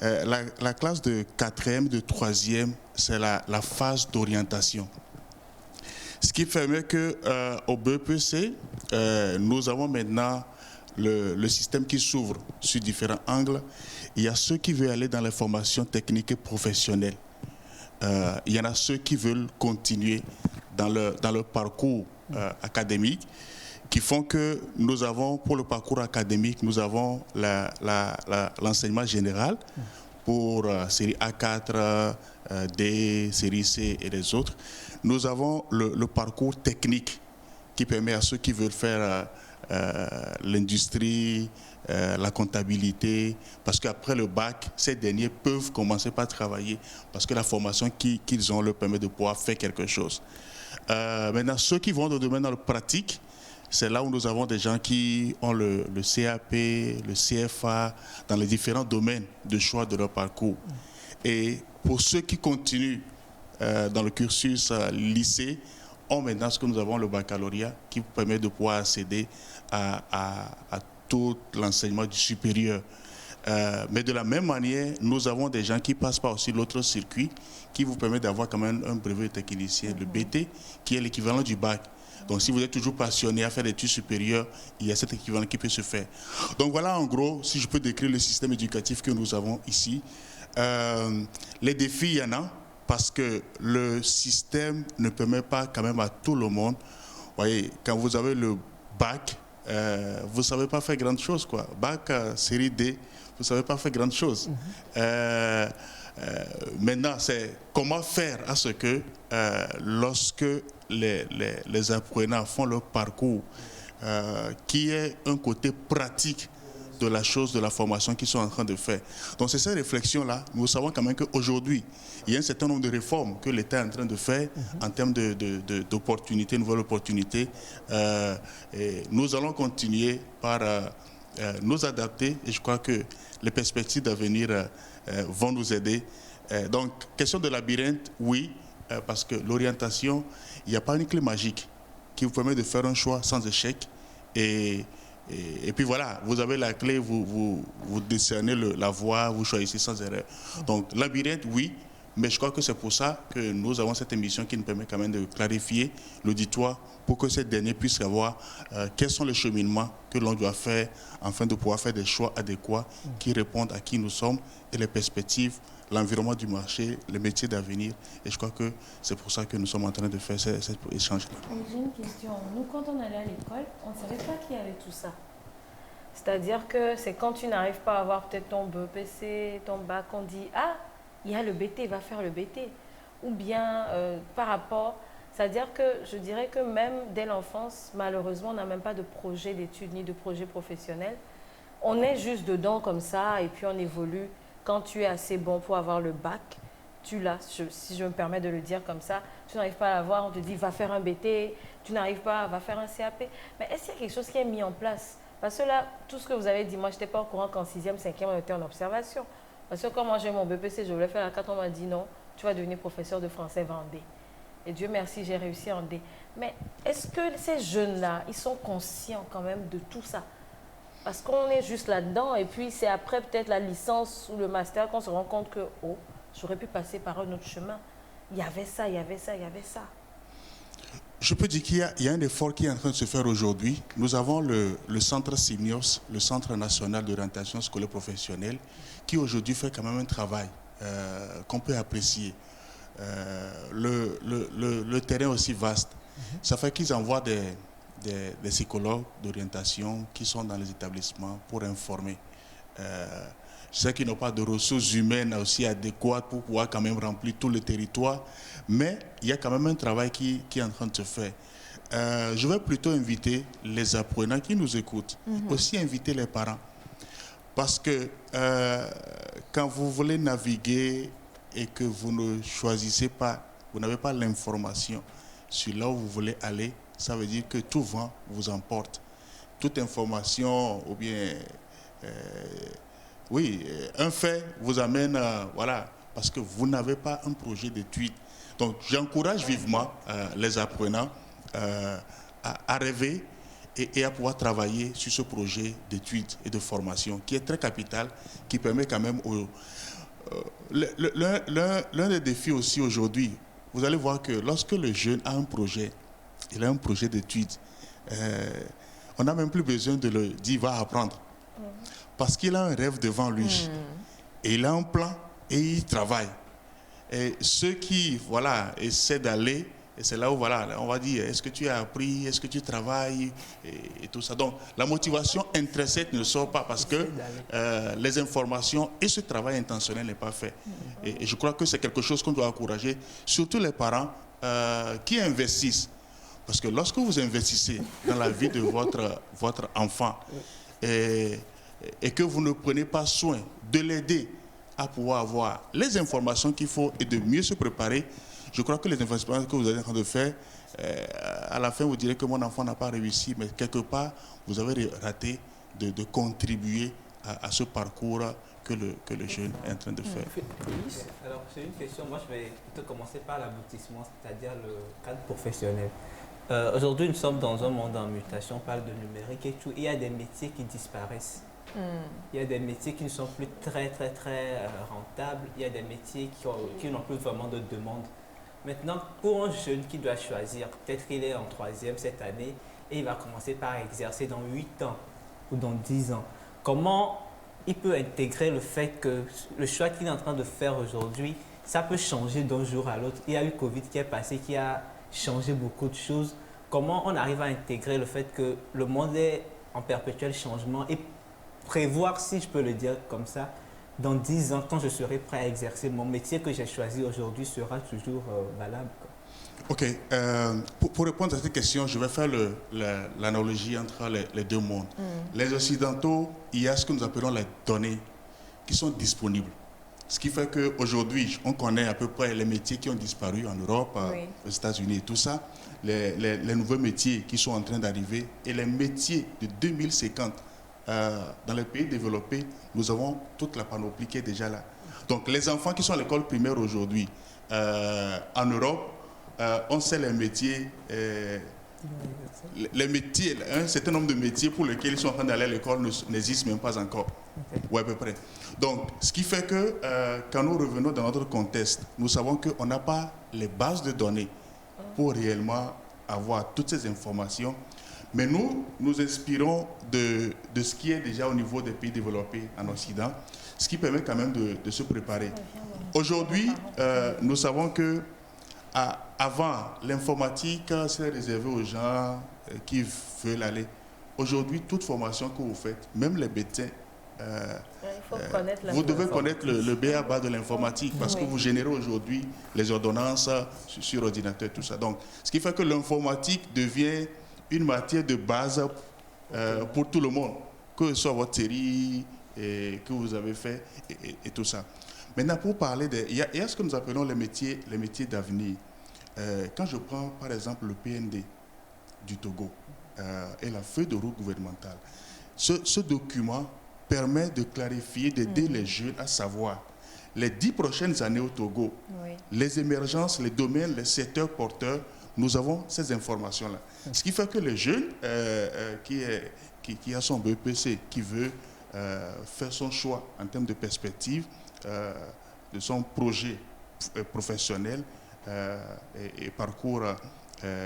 La classe de 4e, de 3e, c'est la phase d'orientation. Ce qui permet qu'au BEPC, nous avons maintenant le système qui s'ouvre sur différents angles. Il y a ceux qui veulent aller dans les formations techniques et professionnelles. Il y en a ceux qui veulent continuer dans le parcours académique, qui font que nous avons, pour le parcours académique, nous avons l'enseignement général pour série A4, D, série C et les autres. Nous avons le parcours technique qui permet à ceux qui veulent faire l'industrie, la comptabilité, parce qu'après le bac, ces derniers peuvent commencer par travailler parce que la formation qu'ils ont leur permet de pouvoir faire quelque chose. Maintenant, ceux qui vont dans le domaine dans le pratique, c'est là où nous avons des gens qui ont le CAP, le CFA, dans les différents domaines de choix de leur parcours. Et pour ceux qui continuent dans le cursus lycée, ont maintenant ce que nous avons, le baccalauréat, qui permet de pouvoir accéder à tout l'enseignement du supérieur. Mais de la même manière, nous avons des gens qui passent par aussi l'autre circuit, qui vous permet d'avoir quand même un brevet de technicien, le BT, qui est l'équivalent du bac. Donc si vous êtes toujours passionné à faire des études supérieures, il y a cet équivalent qui peut se faire. Donc voilà en gros, si je peux décrire le système éducatif que nous avons ici. Les défis, il y en a, parce que le système ne permet pas quand même à tout le monde. Vous voyez, quand vous avez le bac, vous ne savez pas faire grande chose, quoi. Bac, série D, vous ne savez pas faire grande chose. Maintenant, c'est comment faire à ce que lorsque les apprenants font leur parcours, qu'il y ait un côté pratique de la chose, de la formation qu'ils sont en train de faire. Donc c'est cette réflexion-là. Nous savons quand même qu'aujourd'hui, il y a un certain nombre de réformes que l'État est en train de faire en termes d'opportunités, nouvelles opportunités. Et nous allons continuer par nous adapter et je crois que les perspectives d'avenir vont nous aider. Donc, question de labyrinthe, oui, parce que l'orientation, il n'y a pas une clé magique qui vous permet de faire un choix sans échec. Et puis voilà, vous avez la clé, vous décernez la voie, vous choisissez sans erreur. Donc, labyrinthe, oui, mais je crois que c'est pour ça que nous avons cette émission qui nous permet quand même de clarifier l'auditoire pour que cette dernière puisse savoir quels sont les cheminements que l'on doit faire afin de pouvoir faire des choix adéquats qui répondent à qui nous sommes et les perspectives, l'environnement du marché, les métiers d'avenir. Et je crois que c'est pour ça que nous sommes en train de faire cet échange-là. J'ai une question. Nous, quand on allait à l'école, on ne savait pas qu'il y avait tout ça. C'est-à-dire que c'est quand tu n'arrives pas à avoir peut-être ton BEPC, ton bac, on dit « Ah, il y a le BT, va faire le BT ». Ou bien par rapport... C'est-à-dire que je dirais que même dès l'enfance, malheureusement, on n'a même pas de projet d'études ni de projet professionnel. On est juste dedans comme ça et puis on évolue. Quand tu es assez bon pour avoir le bac, tu l'as, si je me permets de le dire comme ça. Tu n'arrives pas à l'avoir, on te dit va faire un BT, tu n'arrives pas, va faire un CAP. Mais est-ce qu'il y a quelque chose qui est mis en place? Parce que là, tout ce que vous avez dit, moi, je n'étais pas au courant qu'en 6e, 5e, on était en observation. Parce que quand moi j'ai mon BPC, je voulais faire la 4, on m'a dit non, tu vas devenir professeur de français, va en D. Et Dieu merci, j'ai réussi en D. Mais est-ce que ces jeunes-là, ils sont conscients quand même de tout ça? Parce qu'on est juste là-dedans et puis c'est après peut-être la licence ou le master qu'on se rend compte que, oh, j'aurais pu passer par un autre chemin. Il y avait ça, il y avait ça, il y avait ça. Je peux dire qu'il y a un effort qui est en train de se faire aujourd'hui. Nous avons le centre CIMIOS, le Centre national d'orientation scolaire professionnelle, qui aujourd'hui fait quand même un travail qu'on peut apprécier. Le terrain aussi vaste. Ça fait qu'ils envoient des psychologues d'orientation qui sont dans les établissements pour informer. Je sais qu'ils n'ont pas de ressources humaines aussi adéquates pour pouvoir quand même remplir tout le territoire, mais il y a quand même un travail qui est en train de se faire. Je vais plutôt inviter les apprenants qui nous écoutent, aussi inviter les parents. Parce que quand vous voulez naviguer et que vous ne choisissez pas, vous n'avez pas l'information sur là où vous voulez aller, ça veut dire que tout vent vous emporte. Toute information, ou bien, un fait vous amène, voilà, parce que vous n'avez pas un projet d'étude. Donc, j'encourage vivement les apprenants à rêver et à pouvoir travailler sur ce projet d'études et de formation qui est très capital, qui permet quand même l'un des défis aussi aujourd'hui, vous allez voir que lorsque le jeune a un projet, il a un projet d'études, on n'a même plus besoin de le dire va apprendre. Parce qu'il a un rêve devant lui. Et il a un plan et il travaille. Et ceux qui essaient d'aller, et c'est là où on va dire est-ce que tu as appris, est-ce que tu travailles et tout ça. Donc la motivation intrinsèque ne sort pas parce que les informations et ce travail intentionnel n'est pas fait. Et je crois que c'est quelque chose qu'on doit encourager, surtout les parents qui investissent. Parce que lorsque vous investissez dans la vie de votre enfant et que vous ne prenez pas soin de l'aider à pouvoir avoir les informations qu'il faut et de mieux se préparer, je crois que les investissements que vous êtes en train de faire, à la fin vous direz que mon enfant n'a pas réussi, mais quelque part vous avez raté de contribuer à ce parcours que le jeune est en train de faire. Alors, c'est une question. Moi, je vais plutôt commencer par l'aboutissement, c'est-à-dire le cadre professionnel. Aujourd'hui, nous sommes dans un monde en mutation, on parle de numérique et tout. Il y a des métiers qui disparaissent. Il y a des métiers qui ne sont plus très rentables. Il y a des métiers qui n'ont plus vraiment de demande. Maintenant, pour un jeune qui doit choisir, peut-être qu'il est en 3e cette année et il va commencer par exercer dans 8 ans ou dans 10 ans. Comment il peut intégrer le fait que le choix qu'il est en train de faire aujourd'hui, ça peut changer d'un jour à l'autre. Il y a eu Covid qui est passé, qui a changé beaucoup de choses. Comment on arrive à intégrer le fait que le monde est en perpétuel changement et prévoir, si je peux le dire comme ça, dans 10 ans, quand je serai prêt à exercer mon métier que j'ai choisi aujourd'hui sera toujours valable, quoi. Ok, pour répondre à cette question, je vais faire l'analogie entre les deux mondes. Les Occidentaux, il y a ce que nous appelons les données qui sont disponibles. Ce qui fait qu'aujourd'hui, on connaît à peu près les métiers qui ont disparu en Europe, aux États-Unis et tout ça, les nouveaux métiers qui sont en train d'arriver et les métiers de 2050. Dans les pays développés, nous avons toute la panoplie qui est déjà là. Donc les enfants qui sont à l'école primaire aujourd'hui, en Europe, on sait les métiers, un certain nombre de métiers pour lesquels ils sont en train d'aller à l'école n'existent même pas encore, ou à peu près. Donc ce qui fait que quand nous revenons dans notre contexte, nous savons qu'on n'a pas les bases de données pour réellement avoir toutes ces informations. Mais nous inspirons de ce qui est déjà au niveau des pays développés en Occident, ce qui permet quand même de se préparer. Aujourd'hui, nous savons que avant, l'informatique, c'est réservé aux gens qui veulent aller. Aujourd'hui, toute formation que vous faites, même les médecins, vous devez connaître le b.a.-ba de l'informatique parce que vous générez aujourd'hui les ordonnances sur ordinateur, tout ça. Donc, ce qui fait que l'informatique devient une matière de base pour tout le monde, que ce soit votre série que vous avez fait et tout ça. Maintenant, pour parler il y a ce que nous appelons les métiers d'avenir. Quand je prends par exemple le PND du Togo et la feuille de route gouvernementale, ce document permet de clarifier, d'aider les jeunes à savoir les 10 prochaines années au Togo, les émergences, les domaines, les secteurs porteurs. Nous avons ces informations-là. Ce qui fait que le jeune qui a son BEPC, qui veut faire son choix en termes de perspective de son projet professionnel et parcours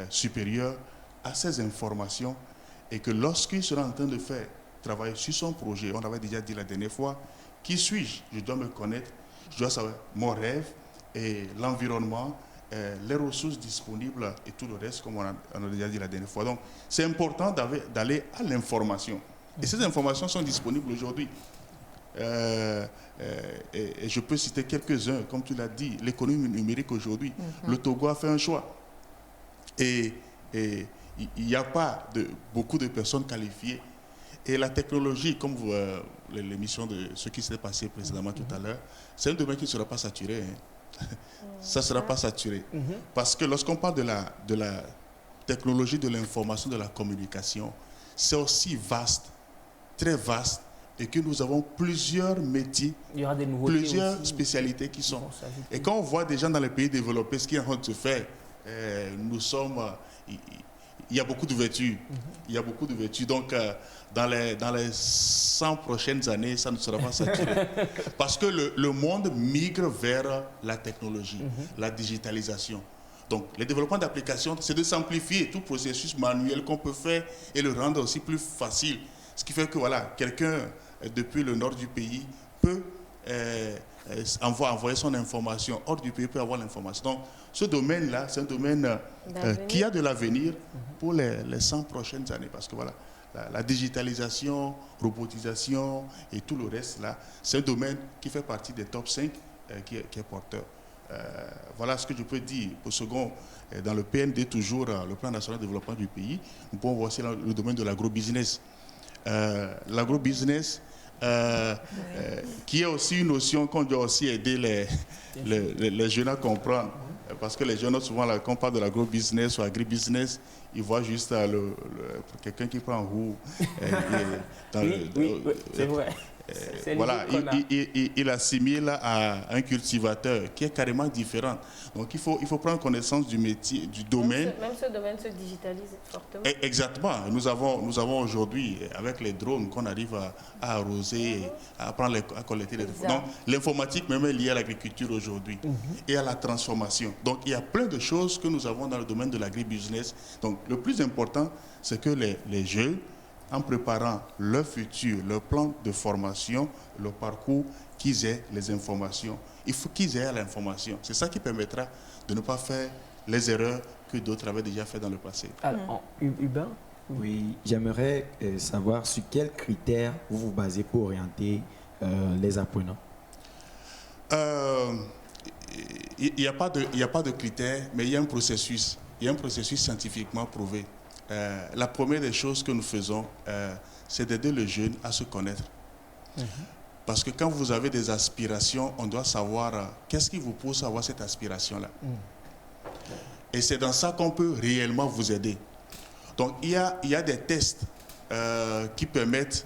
supérieur, a ces informations et que lorsqu'il sera en train de faire travailler sur son projet, on avait déjà dit la dernière fois, qui suis-je? Je dois me connaître, je dois savoir mon rêve et l'environnement, les ressources disponibles et tout le reste, comme on a déjà dit la dernière fois. Donc, c'est important d'aller à l'information. Et ces informations sont disponibles aujourd'hui. Et je peux citer quelques-uns, comme tu l'as dit, l'économie numérique aujourd'hui. Le Togo a fait un choix. Et il n'y a pas beaucoup de personnes qualifiées. Et la technologie, comme l'émission de ce qui s'est passé précédemment tout à l'heure, c'est un domaine qui ne sera pas saturé. Ça ne sera pas saturé. Parce que lorsqu'on parle de la technologie de l'information, de la communication, c'est aussi vaste, très vaste, et que nous avons plusieurs métiers, il y aura des plusieurs spécialités qui sont. Et quand on voit des gens dans les pays développés, ce qui est en train de se faire, il y a beaucoup d'ouverture. Il y a beaucoup d'ouverture. Donc, dans les 100 prochaines années, ça ne sera pas saturé. Parce que le monde migre vers la technologie, la digitalisation. Donc, le développement d'applications, c'est de simplifier tout processus manuel qu'on peut faire et le rendre aussi plus facile. Ce qui fait que, voilà, quelqu'un depuis le nord du pays peut envoyer son information. Hors du pays peut avoir l'information. Donc, ce domaine-là, c'est un domaine qui a de l'avenir pour les 100 prochaines années. Parce que, voilà, la digitalisation, robotisation et tout le reste, là, c'est un domaine qui fait partie des top 5 qui est porteur. Voilà ce que je peux dire. Pour second, dans le PND, toujours, le plan national de développement du pays, nous pouvons voir aussi le domaine de l'agrobusiness. L'agrobusiness, qui est aussi une notion qu'on doit aussi aider les jeunes à comprendre. Parce que les jeunes, souvent, quand on parle de l'agrobusiness ou agribusiness, ils voient juste quelqu'un qui prend un roue. Oui, c'est vrai. voilà, il assimile à un cultivateur qui est carrément différent. Donc il faut prendre connaissance du métier, du domaine. Même ce domaine se digitalise fortement. Exactement. Nous avons aujourd'hui, avec les drones, qu'on arrive à arroser, à collecter les drones. Donc l'informatique même est liée à l'agriculture aujourd'hui et à la transformation. Donc il y a plein de choses que nous avons dans le domaine de l'agribusiness. Donc le plus important, c'est que les jeunes, en préparant leur futur, leur plan de formation, leur parcours, qu'ils aient les informations. Il faut qu'ils aient l'information. C'est ça qui permettra de ne pas faire les erreurs que d'autres avaient déjà fait dans le passé. Alors, Hubin? Oui, j'aimerais savoir sur quels critères vous vous basez pour orienter les apprenants. Il n'y a pas de critères, mais il y a un processus. Il y a un processus scientifiquement prouvé. La première des choses que nous faisons, c'est d'aider le jeune à se connaître. Parce que quand vous avez des aspirations, on doit savoir qu'est-ce qui vous pousse à avoir cette aspiration-là. Et c'est dans ça qu'on peut réellement vous aider. Donc, il y a des tests qui permettent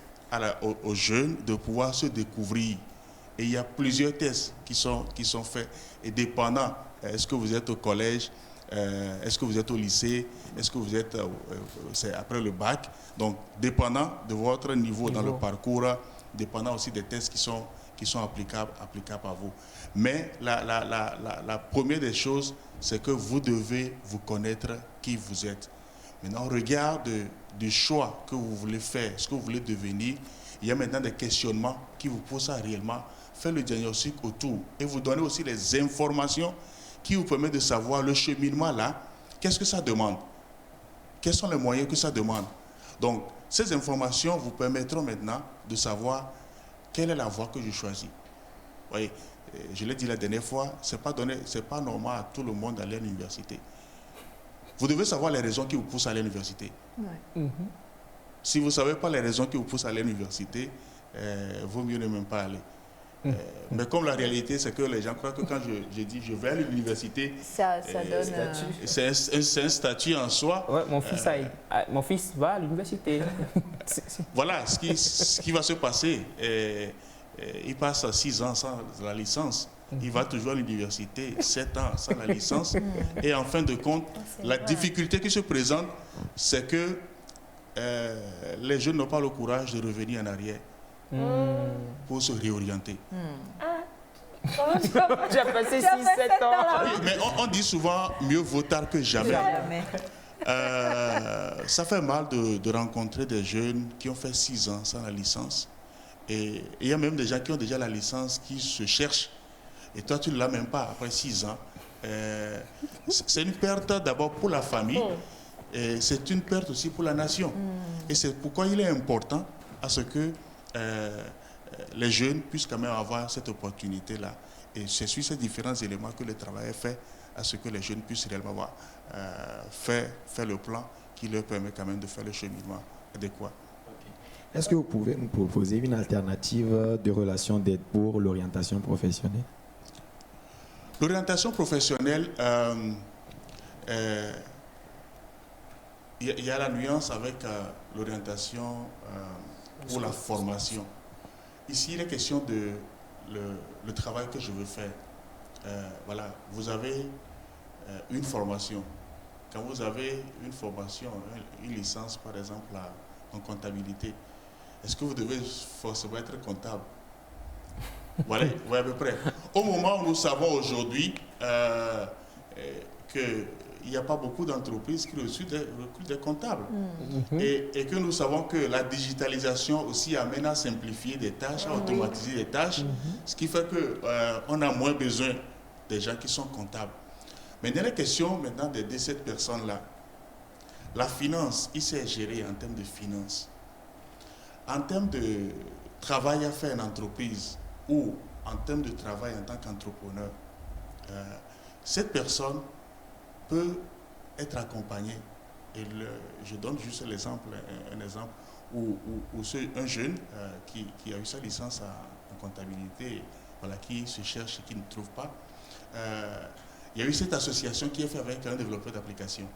aux jeunes de pouvoir se découvrir. Et il y a plusieurs tests qui sont faits. Et dépendant, est-ce que vous êtes au collège, est-ce que vous êtes au lycée, est-ce que vous êtes c'est après le bac. Donc, dépendant de votre niveau dans le parcours, dépendant aussi des tests qui sont applicables à vous. Mais la première des choses, c'est que vous devez vous connaître qui vous êtes. Maintenant, au regard du choix que vous voulez faire, ce que vous voulez devenir, il y a maintenant des questionnements qui vous poussent à réellement faire le diagnostic autour et vous donner aussi les informations qui vous permettent de savoir le cheminement là, qu'est-ce que ça demande, quels sont les moyens que ça demande. Donc, ces informations vous permettront maintenant de savoir quelle est la voie que je choisis. Vous voyez, je l'ai dit la dernière fois, c'est pas normal à tout le monde d'aller à l'université. Vous devez savoir les raisons qui vous poussent à aller à l'université. Si vous ne savez pas les raisons qui vous poussent à aller à l'université, vaut mieux ne même pas aller. Mais comme la réalité, c'est que les gens croient que quand je dis je vais à l'université, ça donne... C'est un statut en soi. Ouais, mon fils va à l'université. Voilà, ce qui va se passer. Il passe 6 ans sans la licence. Il va toujours à l'université, 7 ans sans la licence. Et en fin de compte, la difficulté qui se présente, c'est que les jeunes n'ont pas le courage de revenir en arrière pour se réorienter. J'ai passé 6-7 ans. Oui, mais on dit souvent mieux vaut tard que jamais. Ça fait mal de rencontrer des jeunes qui ont fait 6 ans sans la licence. Et il y a même des gens qui ont déjà la licence qui se cherchent. Et toi, tu ne l'as même pas après 6 ans. C'est une perte d'abord pour la famille. Et c'est une perte aussi pour la nation. Et c'est pourquoi il est important à ce que les jeunes puissent quand même avoir cette opportunité-là. Et c'est sur ces différents éléments que le travail est fait à ce que les jeunes puissent réellement avoir faire le plan qui leur permet quand même de faire le cheminement adéquat. Est-ce que vous pouvez nous proposer une alternative de relation d'aide pour l'orientation professionnelle? L'orientation professionnelle, il y a la nuance avec l'orientation pour la formation. Ici, il est question de le travail que je veux faire. Voilà, vous avez une formation. Quand vous avez une formation, une licence par exemple en comptabilité, est-ce que vous devez forcément être comptable? Voilà, à peu près. Au moment où nous savons aujourd'hui qu'il n'y a pas beaucoup d'entreprises qui recrutent des comptables. Et que nous savons que la digitalisation aussi amène à simplifier des tâches, à automatiser des tâches, ce qui fait qu'on a moins besoin des gens qui sont comptables. Mais dans la question maintenant d'aider cette personne-là, la finance, il s'est géré en termes de finance. En termes de travail à faire en entreprise ou en termes de travail en tant qu'entrepreneur, cette personne peut être accompagnée. Et je donne juste un exemple où un jeune qui a eu sa licence en comptabilité, voilà, qui se cherche et qui ne trouve pas, il y a eu cette association qui est faite avec un développeur d'application.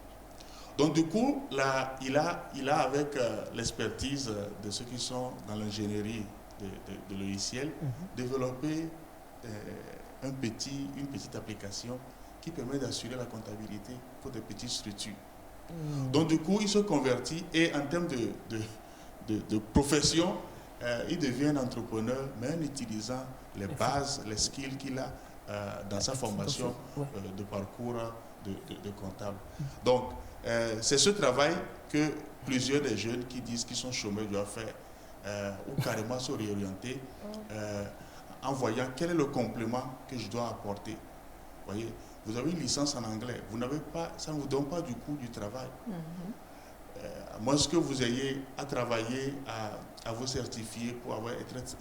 Donc du coup, là, il a avec l'expertise de ceux qui sont dans l'ingénierie de logiciels, développer une petite application qui permet d'assurer la comptabilité pour des petites structures. Donc du coup, il se convertit et en termes de profession, il devient un entrepreneur, mais en utilisant les bases, les skills qu'il a dans sa formation de parcours de comptable. Donc, c'est ce travail que plusieurs des jeunes qui disent qu'ils sont chômeurs doivent faire ou carrément se réorienter en voyant quel est le complément que je dois apporter. Vous voyez, vous avez une licence en anglais, vous n'avez pas, ça ne vous donne pas du coût du travail. À moins que vous ayez à travailler, à vous certifier pour être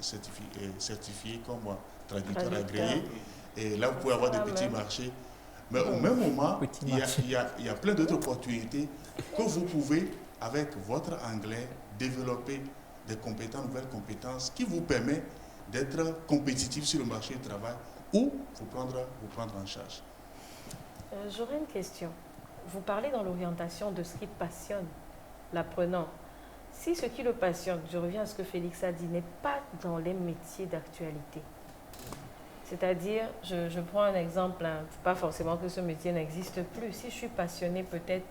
certifié comme traducteur agréé. Et là, vous pouvez avoir des petits marchés. Mais au même moment, il y a plein d'autres opportunités que vous pouvez, avec votre anglais, développer des compétences, nouvelles compétences qui vous permettent d'être compétitif sur le marché du travail ou vous prendre en charge. J'aurais une question. Vous parlez dans l'orientation de ce qui passionne l'apprenant. Si ce qui le passionne, je reviens à ce que Félix a dit, n'est pas dans les métiers d'actualité, c'est-à-dire, je prends un exemple, hein, pas forcément que ce métier n'existe plus. Si je suis passionnée peut-être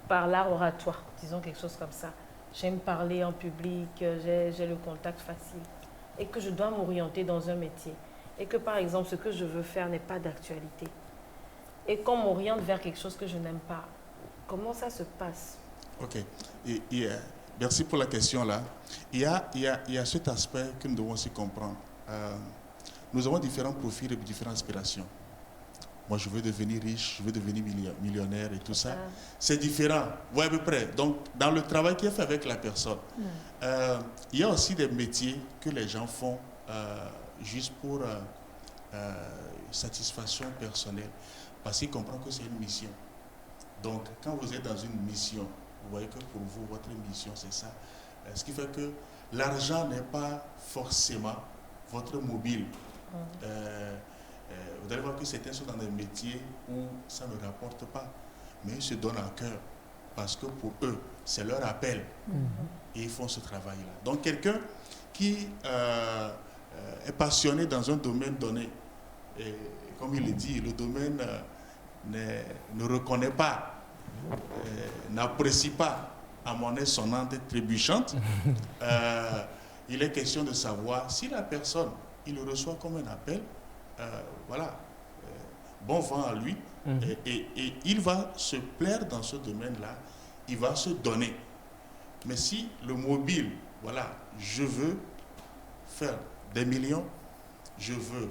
par l'art oratoire, disons quelque chose comme ça, j'aime parler en public, j'ai le contact facile, et que je dois m'orienter dans un métier, et que par exemple ce que je veux faire n'est pas d'actualité, et qu'on m'oriente vers quelque chose que je n'aime pas, comment ça se passe? Ok. Merci pour la question là. Il y a cet aspect que nous devons aussi comprendre. Nous avons différents profils et différentes aspirations. Moi, je veux devenir riche, je veux devenir millionnaire et tout ça. C'est différent, vous voyez à peu près. Donc, dans le travail qui est fait avec la personne, il y a aussi des métiers que les gens font juste pour satisfaction personnelle, parce qu'ils comprennent que c'est une mission. Donc, quand vous êtes dans une mission, vous voyez que pour vous, votre mission, c'est ça. Ce qui fait que l'argent n'est pas forcément votre mobile. Vous allez voir que certains sont dans des métiers où ça ne rapporte pas, mais ils se donnent à cœur parce que pour eux, c'est leur appel et ils font ce travail-là. Donc quelqu'un qui est passionné dans un domaine donné, et comme il le dit, le domaine ne reconnaît pas, n'apprécie pas à monnaie sonnante et trébuchante, il est question de savoir si la personne, il le reçoit comme un appel, voilà, bon vent à lui, et il va se plaire dans ce domaine-là, il va se donner. Mais si le mobile, voilà, je veux faire des millions, je veux,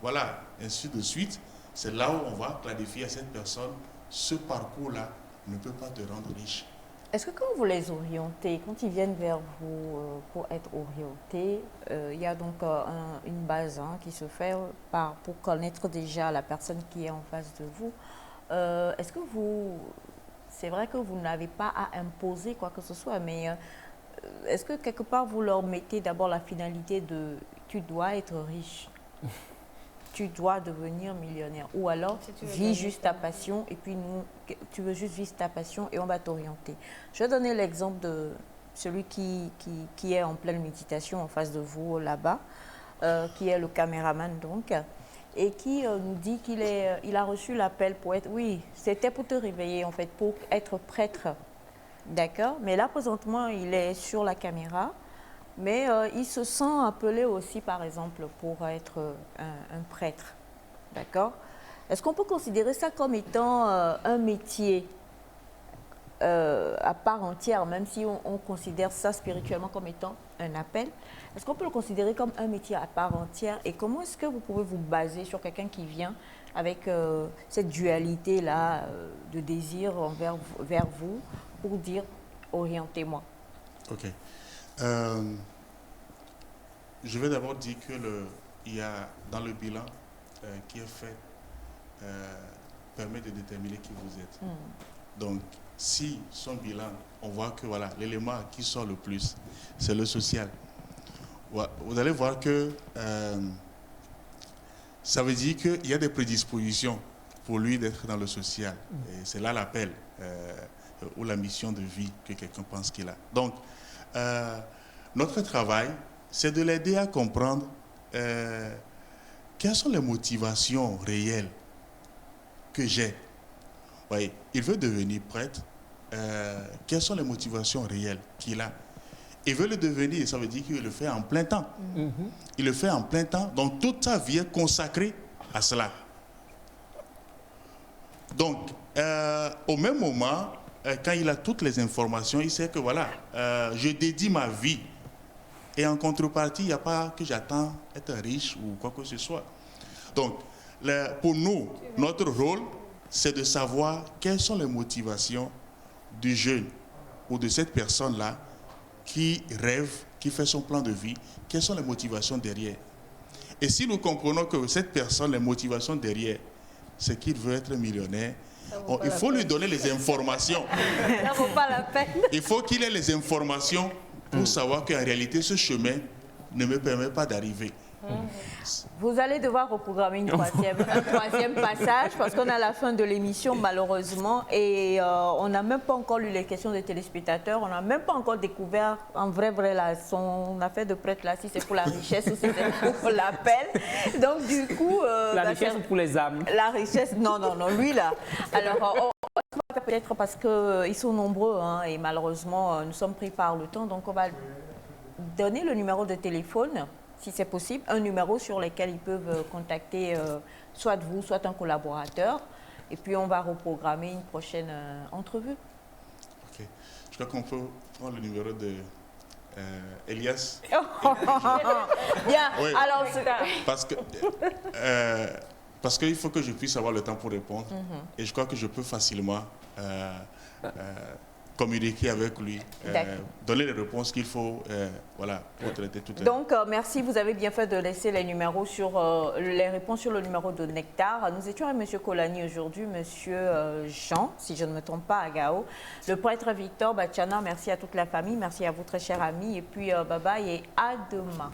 voilà, ainsi de suite, c'est là où on va clarifier à cette personne, ce parcours-là ne peut pas te rendre riche. Est-ce que quand vous les orientez, quand ils viennent vers vous pour être orientés, il y a donc une base qui se fait pour connaître déjà la personne qui est en face de vous. Est-ce que c'est vrai que vous n'avez pas à imposer quoi que ce soit, mais est-ce que quelque part vous leur mettez d'abord la finalité de « tu dois être riche ». Tu dois devenir millionnaire. Ou alors, si vis juste ta passion et puis tu veux juste vivre ta passion et on va t'orienter. Je vais donner l'exemple de celui qui est en pleine méditation en face de vous là-bas, qui est le caméraman donc, et qui nous dit qu'il a reçu l'appel pour être... Oui, c'était pour te réveiller en fait, pour être prêtre. D'accord? Mais là, présentement, il est sur la caméra. Mais il se sent appelé aussi, par exemple, pour être un prêtre. D'accord? Est-ce qu'on peut considérer ça comme étant un métier à part entière, même si on considère ça spirituellement comme étant un appel? Est-ce qu'on peut le considérer comme un métier à part entière? Et comment est-ce que vous pouvez vous baser sur quelqu'un qui vient avec cette dualité-là de désir vers vous pour dire « orientez-moi » ? Ok. Je vais d'abord dire que il y a dans le bilan qui est fait permet de déterminer qui vous êtes. Donc, si son bilan, on voit que voilà, l'élément qui sort le plus, c'est le social. Vous allez voir que ça veut dire qu'il y a des prédispositions pour lui d'être dans le social. Et c'est là l'appel ou la mission de vie que quelqu'un pense qu'il a. Donc, notre travail, c'est de l'aider à comprendre quelles sont les motivations réelles que j'ai. Oui, il veut devenir prêtre. Quelles sont les motivations réelles qu'il a? Il veut le devenir, ça veut dire qu'il le fait en plein temps. Il le fait en plein temps, donc toute sa vie est consacrée à cela. Donc, au même moment, quand il a toutes les informations, il sait que voilà, je dédie ma vie. Et en contrepartie, il n'y a pas que j'attends être riche ou quoi que ce soit. Donc, pour nous, notre rôle, c'est de savoir quelles sont les motivations du jeune ou de cette personne-là qui rêve, qui fait son plan de vie, quelles sont les motivations derrière. Et si nous comprenons que cette personne, les motivations derrière, c'est qu'il veut être millionnaire, il faut lui donner les informations. Ça vaut pas la peine. Il faut qu'il ait les informations pour savoir qu'en réalité, ce chemin ne me permet pas d'arriver. Vous allez devoir reprogrammer un troisième passage parce qu'on est à la fin de l'émission malheureusement et on n'a même pas encore lu les questions des téléspectateurs, on n'a même pas encore découvert en vrai son affaire de prêtre là, si c'est pour la richesse ou si c'est pour l'appel. Donc du coup... la richesse ou pour les âmes? La richesse, non, lui là. Alors on va peut-être parce qu'ils sont nombreux hein, et malheureusement nous sommes pris par le temps, donc on va donner le numéro de téléphone. Si c'est possible, un numéro sur lequel ils peuvent contacter soit vous, soit un collaborateur. Et puis, on va reprogrammer une prochaine entrevue. OK. Je crois qu'on peut prendre le numéro de Elias. Bien, oui. Alors... Parce qu'il faut que je puisse avoir le temps pour répondre. Et je crois que je peux facilement communiquer avec lui, donner les réponses qu'il faut voilà, pour traiter tout. Donc, merci, vous avez bien fait de laisser les numéros sur les réponses sur le numéro de Nectar. Nous étions avec M. Kolani aujourd'hui, M. Jean, si je ne me trompe pas, à Gao, le prêtre Victor Bachana. Merci à toute la famille, merci à vous, très chers amis, et puis bye bye et à demain.